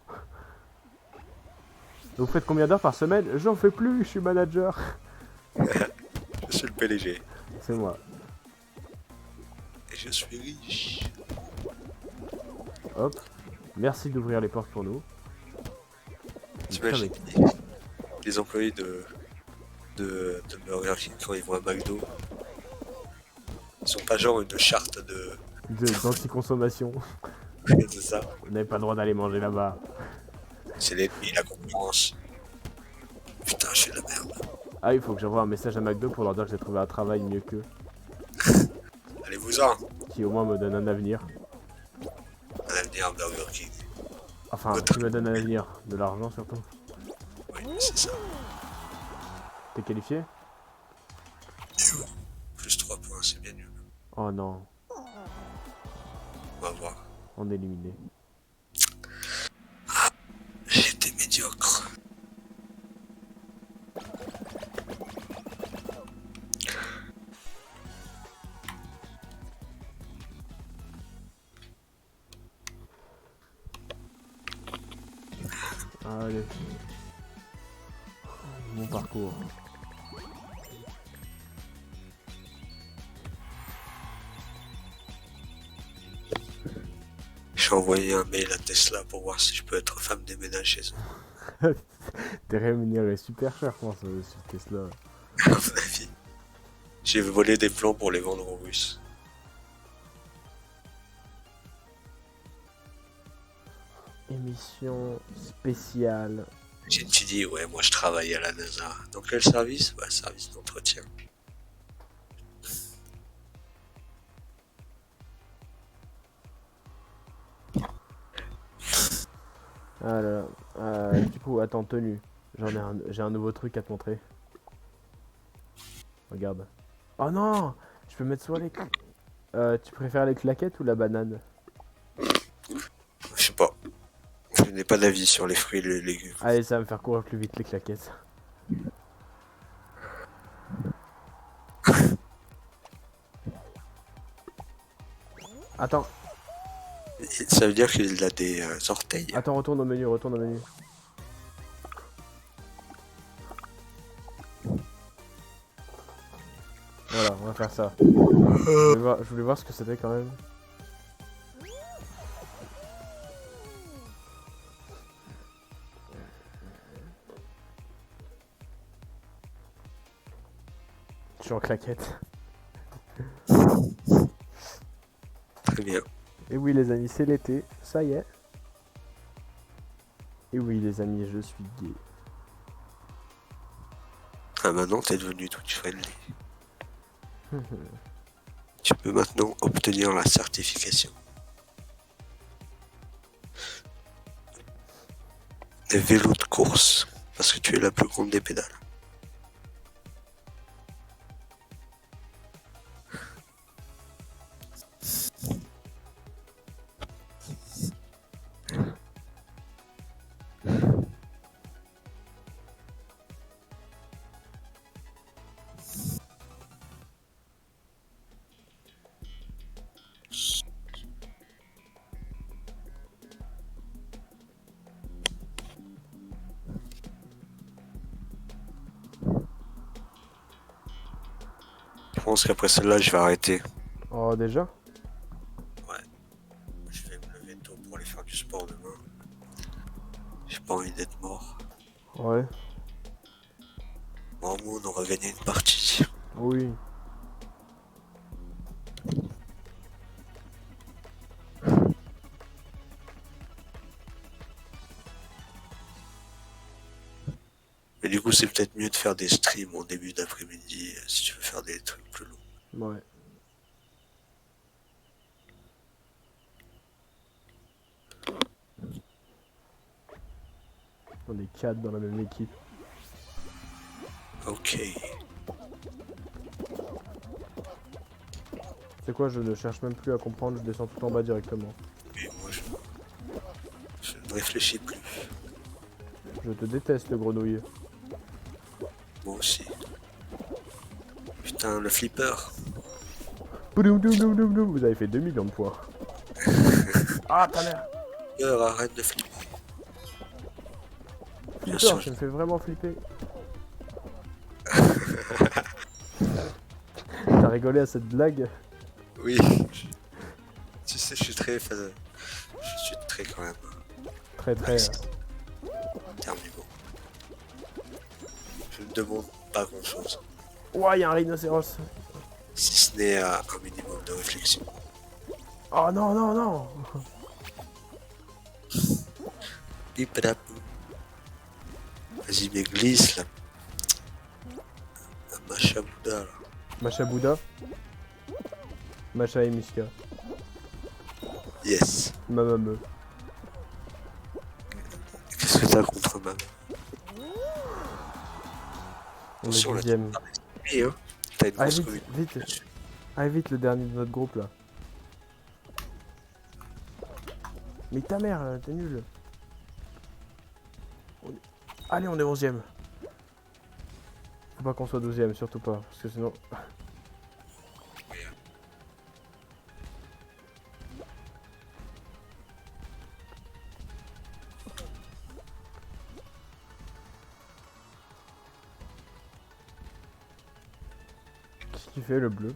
Vous faites combien d'heures par semaine? J'en fais plus, je suis manager. je suis le PDG. C'est moi. Et je suis riche. Hop. Merci d'ouvrir les portes pour nous. T'imagines les employés de Burger King quand ils vont à McDo, ils sont pas genre une charte d'anti-consommation. C'est ça. Vous n'avez pas le droit d'aller manger là-bas. C'est l'ennemi, la concurrence. Putain, je suis de la merde. Ah, il faut que j'envoie un message à McDo pour leur dire que j'ai trouvé un travail mieux qu'eux. Allez-vous-en. Qui au moins me donne un avenir. Un avenir à Burger King. Enfin, qui me donne un avenir. De l'argent surtout. Oui, c'est ça. T'es qualifié? Plus 3 points, c'est bien nul. Oh non. On va voir. On est éliminé. Ah, j'étais médiocre. Allez. Mon parcours. J'ai envoyé un mail à Tesla pour voir si je peux être femme des ménages chez eux. T'es rémunéré super cher, je pense, sur Tesla. À mon avis. J'ai volé des plans pour les vendre aux Russes. Émission spéciale. J'ai dit, ouais, moi je travaille à la NASA. Dans quel service? Bah, service d'entretien. Alors, du coup, attends, tenue. J'ai un nouveau truc à te montrer. Regarde. Oh non! Je peux mettre soit les... tu préfères les claquettes ou la banane? Je sais pas. Je n'ai pas d'avis sur les fruits et les légumes. Allez, ça va me faire courir plus vite les claquettes. Attends, Ça veut dire qu'il a des orteils. attends, retourne au menu, retourne au menu. Voilà, on va faire ça. Je voulais voir ce que c'était quand même. Je suis en claquette. Très bien. Et oui les amis, c'est l'été, ça y est. Et oui les amis, je suis gay. Ah, maintenant t'es devenu tout friendly. Tu peux maintenant obtenir la certification. Des vélos de course. Parce que tu es la plus grande des pédales. Je pense qu'après celle-là, je vais arrêter. Oh déjà? Je vais me lever tôt pour aller faire du sport demain. J'ai pas envie d'être mort. Ouais. Bon, on aura gagné une partie. Oui. Mais du coup, c'est peut-être mieux de faire des streams en début d'après-midi si tu veux faire des trucs plus longs. Ouais. On est 4 dans la même équipe. Ok. C'est quoi, je ne cherche même plus à comprendre, je descends tout en bas directement. Et moi, je ne réfléchis plus. Je te déteste, grenouille. Moi aussi. Putain, le flipper. Boudoum, doum, doum, doum, doum. Vous avez fait 2 millions de points. Ah, ta mère! Arrête de flipper. Bien Flipper, sûr. ça me fait vraiment flipper. T'as rigolé à cette blague? Oui. Tu sais, je suis très quand même. Très très. Terme du mot. Je ne demande pas grand chose. Ouah, y'a un rhinocéros. Si ce n'est un minimum de réflexion. Oh non, non, non! Hipadapou. Vas-y, mais glisse là. Un Macha Bouddha là. Macha Bouddha. Macha et Miska. Yes. Mamame. Qu'est-ce que t'as contre ma On est Attention là, deuxième. oui, hein. T'as une Allez, grosse vite, commune. vite. Allez, vite, le dernier de notre groupe là. Mais ta mère, t'es nul. Allez, on est 11ème. Faut pas qu'on soit 12ème, surtout pas, parce que sinon... Qu'est-ce qu'il fait le bleu?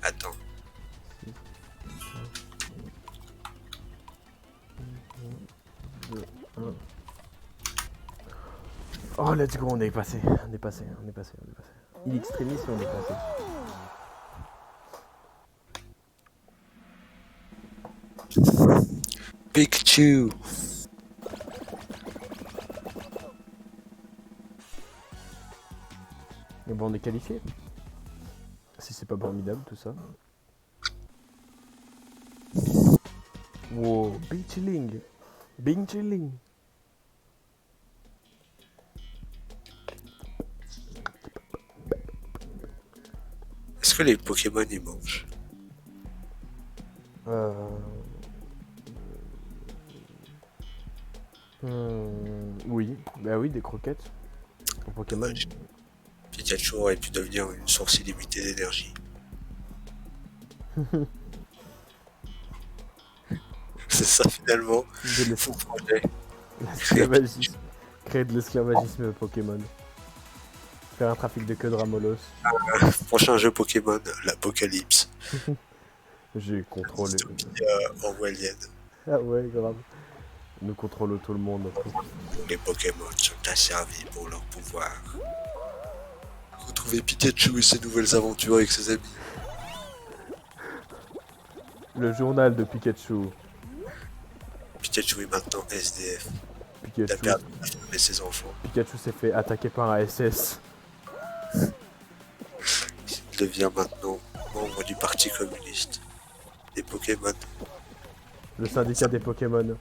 Attends. Oh, let's go, on est passé. On est passé. In extremis, on est passé. Pikachu. Mais bon, on est qualifié. Si c'est pas formidable tout ça. Wow, Bing Chilling. Bing Chilling. Est-ce que les Pokémon ils mangent? Oui, bah oui, des croquettes pour Pokémon. Pikachu aurait pu devenir une source illimitée d'énergie. C'est ça finalement. De Son projet. l'esclavagisme. Créer de l'esclavagisme Pokémon. Faire un trafic de queue de Ramolos. Prochain jeu Pokémon, l'Apocalypse. J'ai contrôlé. Dystopie orwellienne. Ah ouais, grave. Nous contrôlons tout le monde. Les Pokémon sont asservis pour leur pouvoir. Retrouvez Pikachu et ses nouvelles aventures avec ses amis. Le journal de Pikachu. Pikachu est maintenant SDF. Il a Pikachu, perdu sa femme et ses enfants. Pikachu s'est fait attaquer par un SS. Il devient maintenant membre du Parti communiste. Des Pokémon. Le syndicat des Pokémon.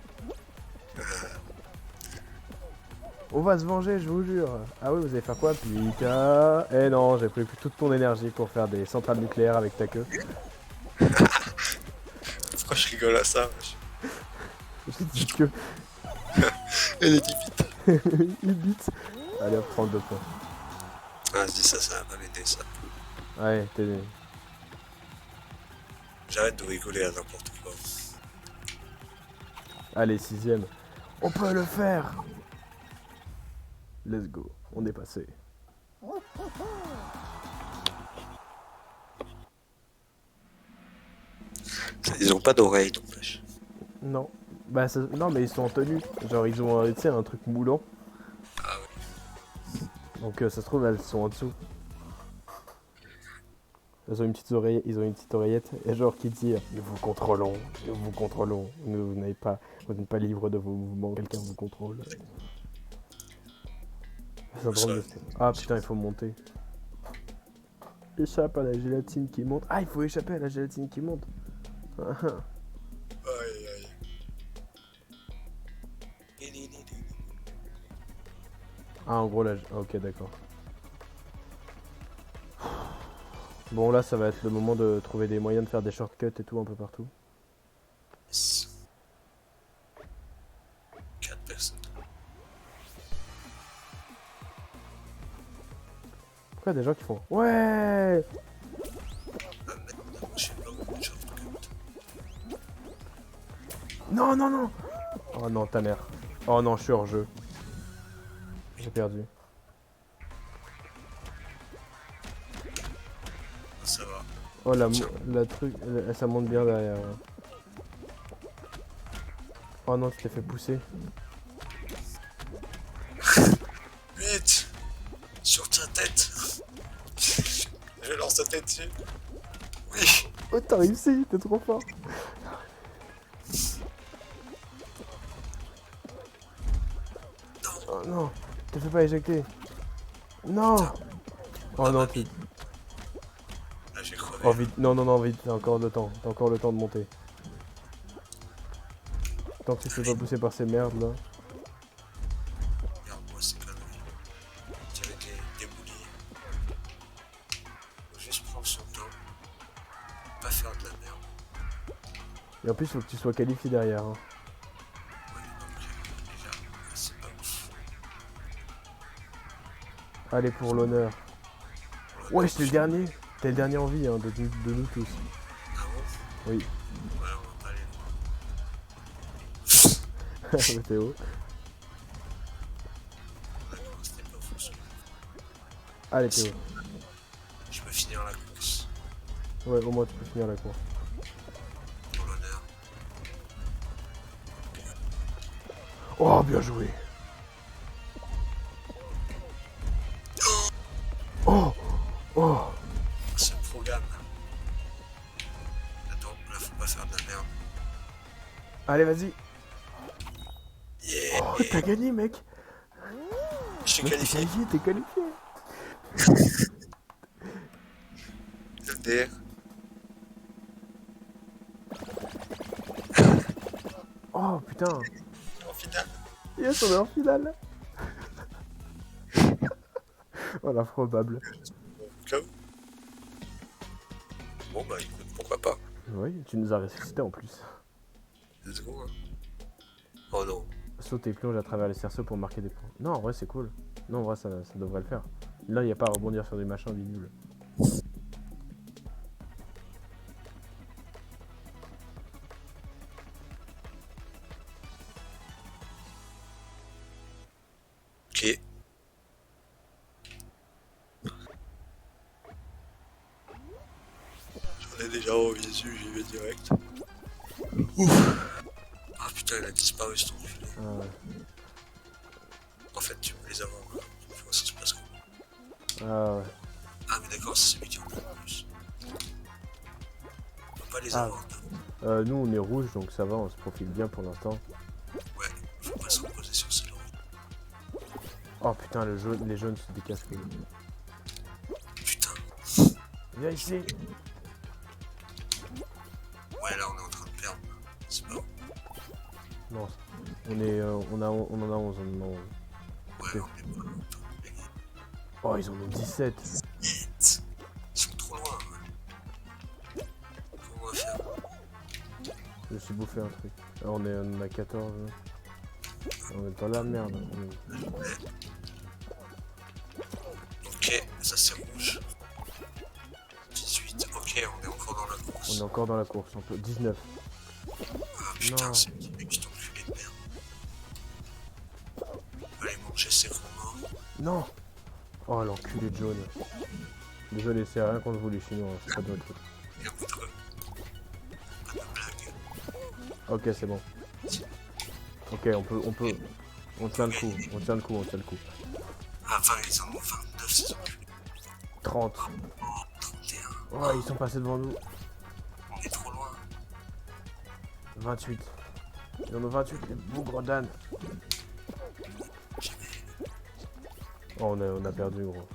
On va se venger, je vous jure. Ah oui, vous allez faire quoi, Pika? Eh non, j'ai pris toute ton énergie pour faire des centrales nucléaires avec ta queue. Pourquoi je rigole à ça? J'ai dit que... Elle est vite. Il bite. Allez, hop, 32 points. Ah, je dis ça, ça va m'aider ça. Ouais, t'es... J'arrête de rigoler à n'importe quoi. Allez, 6ème. On peut le faire. Let's go. On est passé. Ils ont pas d'oreilles, n'empêche. Non. Bah, ça... non, mais ils sont en tenue. Genre, ils ont, tu sais, un truc moulant. Ah oui. Donc, ça se trouve, elles sont en dessous. Ils ont une petite oreillette. Et genre, qui dit nous vous contrôlons. Vous n'êtes pas libre de vos mouvements. Quelqu'un vous contrôle. Syndrome de... Ah putain, il faut monter. Échappe à la gélatine qui monte. Ah, il faut échapper à la gélatine qui monte. Aïe aïe. Ah, en gros, là... Ok, d'accord. Bon, là, ça va être le moment de trouver des moyens de faire des shortcuts et tout un peu partout. 4 personnes. Pourquoi il y a des gens qui font... Ouais. Ah, maintenant, je sais pas où je shortcut. Non, non, non. Oh non, ta mère. Oh non, je suis hors jeu. J'ai perdu. Ça va. Oh, la truc... ça monte bien derrière. Oh non, tu t'es fait pousser. Vite. Sur ta tête. Je lance ta tête dessus. Oui. Oh, t'as réussi, t'es trop fort. Oh non, t'as fait pas éjecter. Non. Oh non, tu... Là, j'ai crevé. Oh vite, non, non, non, vite, t'as encore le temps. T'as encore le temps de monter. Tant que tu te fais pas pousser par ces merdes là. Regarde-moi ces conneries. Tirer des bouliers. Faut juste prendre son temps. Pas faire de la merde. Et en plus, faut que tu sois qualifié derrière. Hein. Ouais, donc, déjà, c'est pas ouf. Allez, pour l'honneur. Ouais, c'est le dernier. T'es le dernier en vie hein, de nous tous. Ah bon? Oui. Ouais, on va pas aller loin. Théo. D'accord, c'était pas fou ça. Allez, Théo. Je peux finir la course. Ouais, au moins tu peux finir la course. Pour l'honneur. Oh, bien joué. Allez, vas-y. Yeah. Oh, t'as gagné, mec. Je suis Mec, qualifié. t'es qualifié. MDR. Oh, putain. En finale. Yes, on est en finale. Oh, l'improbable. Bon, cas où. Bon bah écoute, pourquoi pas. Oui, tu nous as ressuscité en plus. Let's go. Hein. Oh non. Saute et plonge à travers les cerceaux pour marquer des points. Non, en vrai, c'est cool. Non, en vrai, ça devrait le faire. Là, il n'y a pas à rebondir sur des machins bidules. Ok. J'en ai déjà envie dessus, j'y vais direct. Ouf. Ah putain, il a disparu ce enculé. Ah, ouais. En fait, tu peux les avoir. Je vois ça se passe comment. Ah, ouais. Ah mais d'accord, c'est celui qui en a le plus. On peut pas les Ah. avoir. Non. Nous, on est rouge, donc ça va, on se profile bien pour l'instant. Ouais, faut pas se reposer sur ce lot. Oh putain, les jaunes se décassent. Putain. Viens ici. Ouais, là on est en train de perdre. C'est pas bon. Non, on en a 11, on en a 11. Ouais, on est pas en train de gagner. Oh, ils en ont 17. Ils sont trop loin. Ouais. Comment on va faire? Je me suis bouffé un truc. Ah, on en a 14. On est dans la merde. Ok, ça c'est rouge. 18, ok, on est encore dans la On course. est encore dans la course. 19. Ah putain, Non. c'est petit mec qui t'enculé de merde. Allez, manger ses gros morts. Non. Oh, l'enculé de jaune. Désolé, c'est rien contre vous les Chinois, hein, c'est pas de votre faute. Bien contre eux. Pas de blague. Ok, c'est bon. Ok, on tient le coup, on tient le coup, on tient le coup. Ah, 20, ils en ont 29, ces enculés. 30. Oh, 31. Oh, ils sont passés devant nous. On est trop loin. 28. Ils en ont 28, les bougres d'âne. Oh, on a perdu, gros.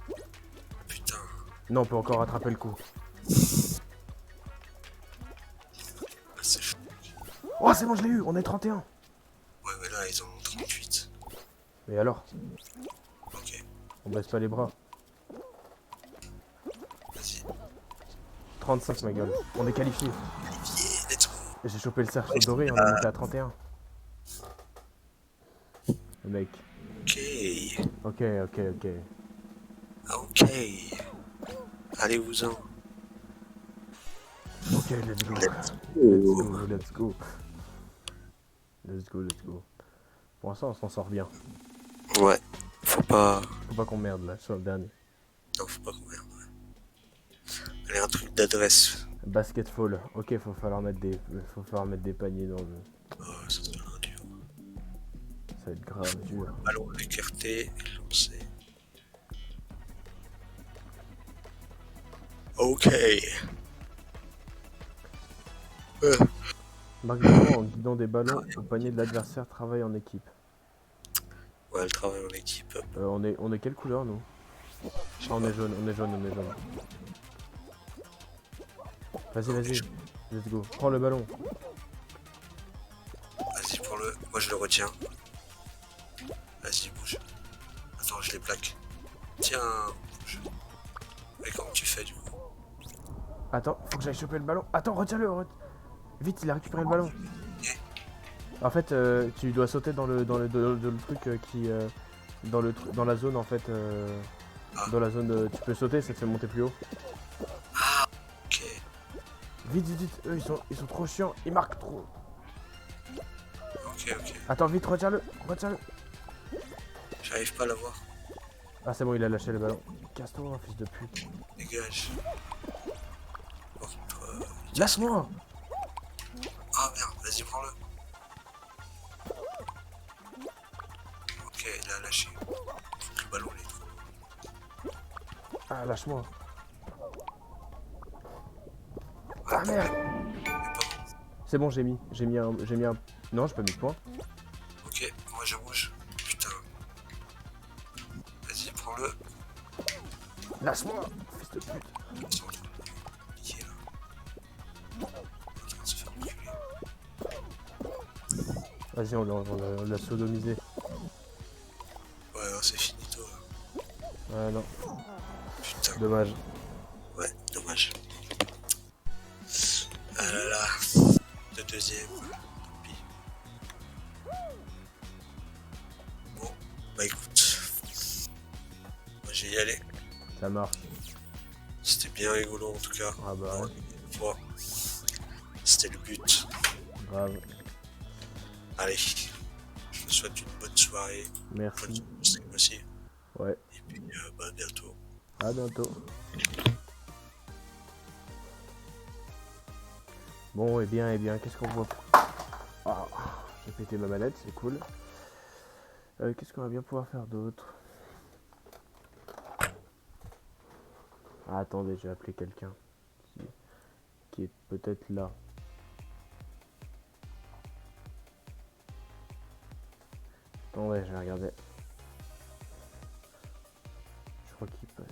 Putain. Non, on peut encore rattraper le coup. Ah, c'est fou. Oh, c'est bon, je l'ai eu, on est 31. Ouais, mais là, ils en ont 38. Et alors? Ok, On baisse pas les bras. vas-y. 35, ma gueule. On est qualifié. Yeah, let's go. J'ai chopé le cerceau doré, on est monté à 31. Le mec. Ok. Ok. Ah, ok. Allez-vous-en. Ok, let's go. Oh. Let's go. Pour l'instant, on s'en sort bien. Ouais, faut pas. Faut pas qu'on merde là, sur le dernier. Non, faut pas qu'on merde. Ouais. Allez, un truc d'adresse. Basketball. Ok, faut falloir mettre des paniers dans le. Oh, ça sera dur. Ça va être grave dur. Ballon écarté, lancé. Ok. Marque des points en guidant des ballons au panier de l'adversaire, travaille en équipe. Ouais, le travail en équipe. On est quelle couleur nous? Ah, on est jaune. Vas-y. Let's go. Prends le ballon. Vas-y, prends-le. Moi, je le retiens. Vas-y, bouge. Attends, je les plaque. Tiens, bouge. Mais comment tu fais du coup? Attends, faut que j'aille choper le ballon. Attends, retiens-le. Vite, il a récupéré le ballon. En fait, tu dois sauter dans le truc qui dans la zone en fait. Dans la zone, tu peux sauter, ça te fait monter plus haut. Ah, ok. Vite. Eux, ils sont trop chiants. Ils marquent trop. Ok. Attends, vite, retiens-le. J'arrive pas à l'avoir. Ah, c'est bon, il a lâché le ballon. Casse-toi, fils de pute. Dégage. Par contre, Lâche-moi. ah merde, vas-y, prends-le. Ok, il a lâché. Faut que le ballon il est trop loin. Ah, lâche-moi. Ouais, Ah merde. mais pas bon. C'est bon, j'ai mis un Non, j'ai pas mis de point. Ok, moi je bouge. Putain. Vas-y, prends-le. Lâche-moi, fils de pute. Ils sont en train de me niquer là. Ils sont en train de se faire enculer. Vas-y, on l'a sodomisé. Ouais, non, c'est finito là. Ouais, non, Putain. dommage. Ouais, dommage. Ah là là. Le deuxième. Tant pis. Bon, bah écoute. Moi je vais y aller. Ça marche. C'était bien rigolo en tout cas. Ah bah Bon, ouais, une fois. C'était le but. grave. Allez. Je vous souhaite une bonne soirée. Bonne Merci. stream aussi. Ouais, Et puis bah à bientôt. à bientôt. Bon, et bien, qu'est-ce qu'on voit? Ah, j'ai pété ma manette, c'est cool. Qu'est-ce qu'on va bien pouvoir faire d'autre? Ah, attendez, j'ai appelé quelqu'un qui, qui est peut-être là. Attendez, je vais regarder. Je crois qu'il passe.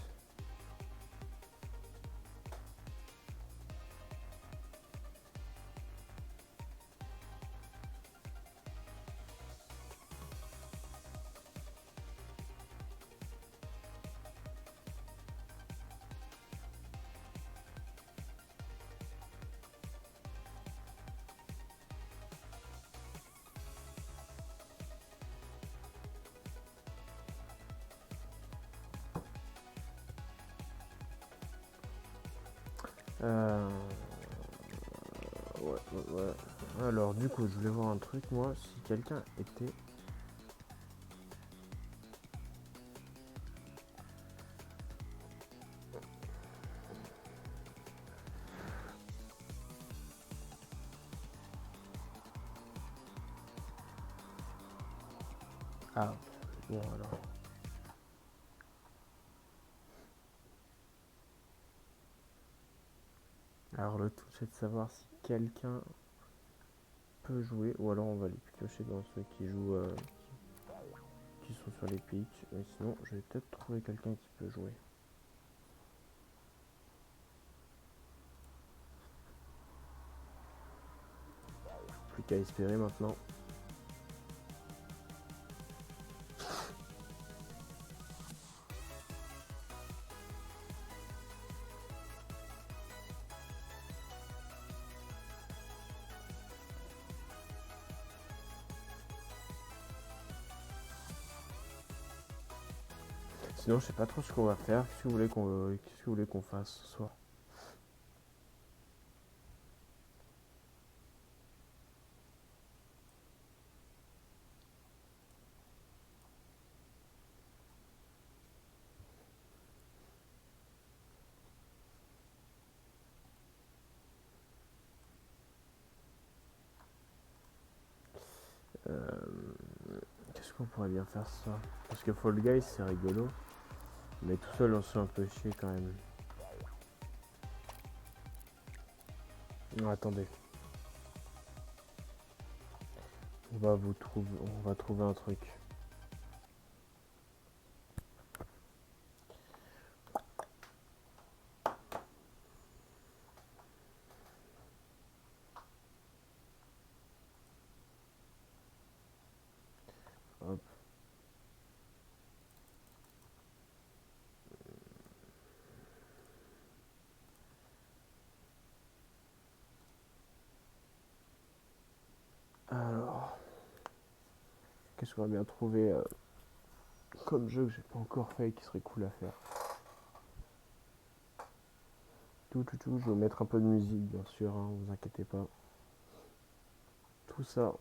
Euh... Ouais. Alors, du coup, je voulais voir un truc, moi, si quelqu'un était... Ah, bon, alors... Alors, le tout, c'est de savoir si quelqu'un peut jouer, ou alors on va les piocher dans ceux qui jouent, qui sont sur les pics. Mais sinon, je vais peut-être trouver quelqu'un qui peut jouer. Plus qu'à espérer maintenant. Sinon, je sais pas trop ce qu'on va faire. Qu'est-ce que vous voulez qu'on fasse ce soir? Qu'est-ce qu'on pourrait bien faire ce soir? Parce que Fall Guys, c'est rigolo. Mais tout seul, on se fait un peu chier quand même. Non, attendez. On va trouver un truc. Hop. Alors, qu'est-ce qu'on va bien trouver comme jeu que j'ai pas encore fait et qui serait cool à faire? Je vais mettre un peu de musique, bien sûr, hein, vous inquiétez pas. Tout ça.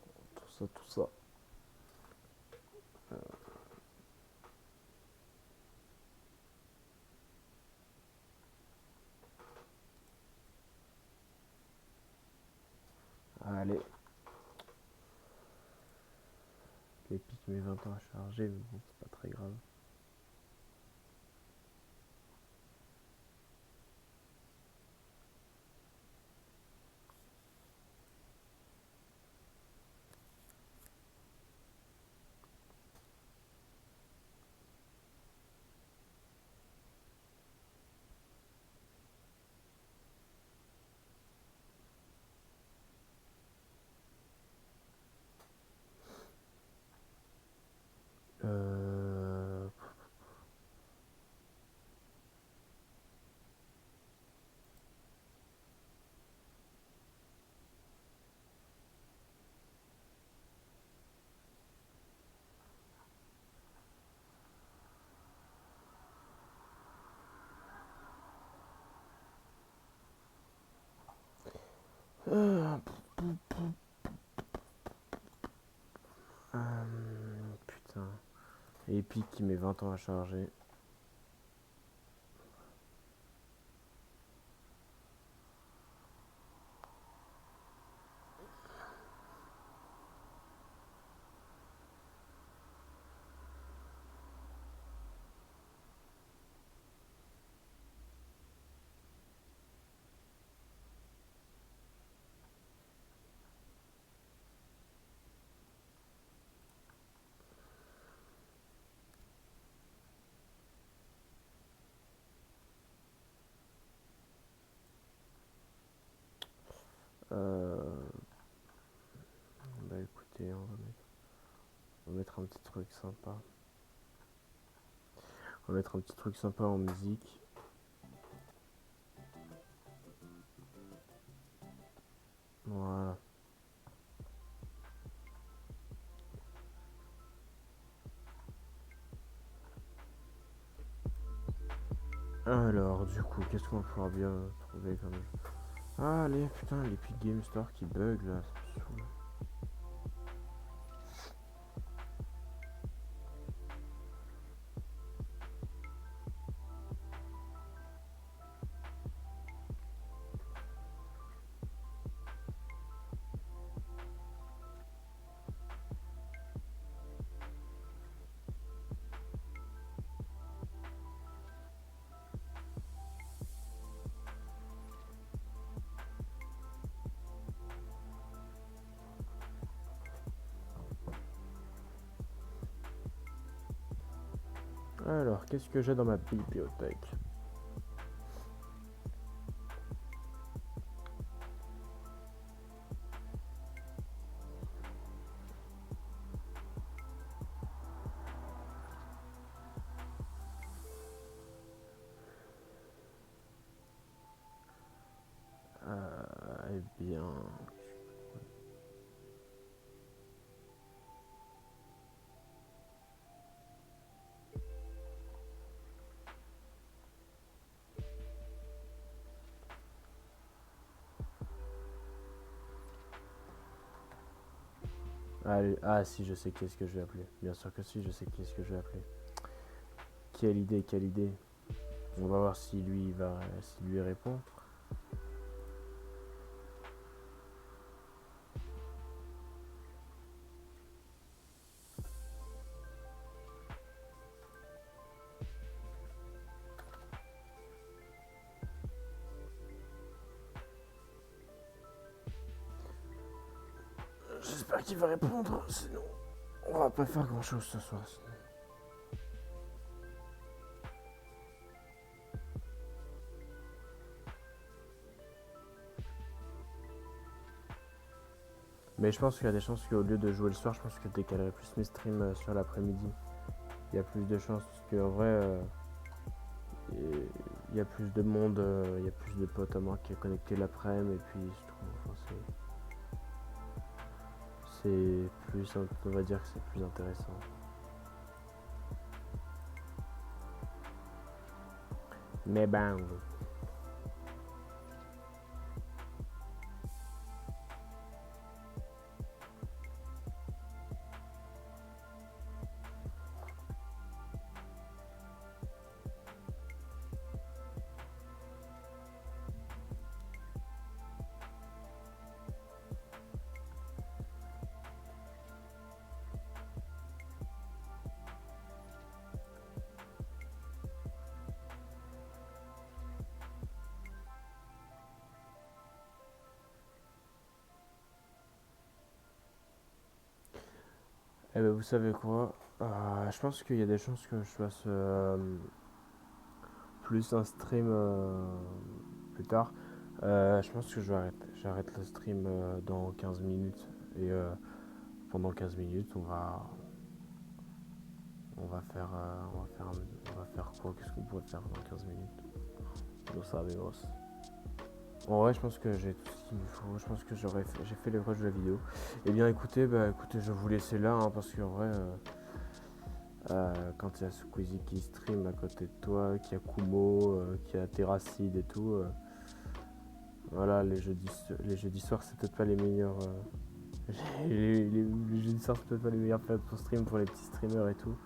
Allez. L'Epic met 20 ans à charger, mais bon, c'est pas très grave. Euh, putain. Epic qui met 20 ans à charger. Euh, Bah écoutez, on va mettre un petit truc sympa. On va mettre un petit truc sympa en musique. Voilà. Alors, du coup, qu'est-ce qu'on pourra bien trouver comme... Ah, allez, putain, l'Epic Game Store qui bug, là, ça me saoule. Alors, qu'est-ce que j'ai dans ma bibliothèque? Eh bien... Allez, ah si, je sais qu'est-ce que je vais appeler. Bien sûr que si, je sais qu'est-ce que je vais appeler. Quelle idée, quelle idée. On va voir si lui va, s'il lui répond. J'espère qu'il va répondre, sinon on va pas faire grand chose ce soir. Mais je pense qu'il y a des chances qu'au lieu de jouer le soir, je pense que je décalerai plus mes streams sur l'après-midi. Il y a plus de chances parce qu'en vrai, il y a plus de monde, il y a plus de potes à moi qui est connecté l'après-midi et puis je trouve, enfin, c'est plus, on va dire que c'est plus intéressant. Mais ben, eh ben vous savez quoi, je pense qu'il y a des chances que je fasse plus un stream plus tard. Je pense que j'arrête le stream dans 15 minutes et pendant 15 minutes on va faire quoi? Qu'est-ce qu'on pourrait faire dans 15 minutes? Lo sabemos. En vrai, je pense que j'ai tout ce qu'il me faut. Je pense que j'ai fait les rushs de la vidéo. Eh bien, écoutez, écoutez, je vais vous laisser là, hein, parce qu'en vrai, quand il y a Squeezie qui stream à côté de toi, qu'il y a Kumo, qu'il y a Terracid et tout, Voilà, les jeudis soirs, c'est peut-être pas les meilleurs. Les jeudis soirs, c'est peut-être pas les meilleures périodes pour stream pour les petits streamers et tout.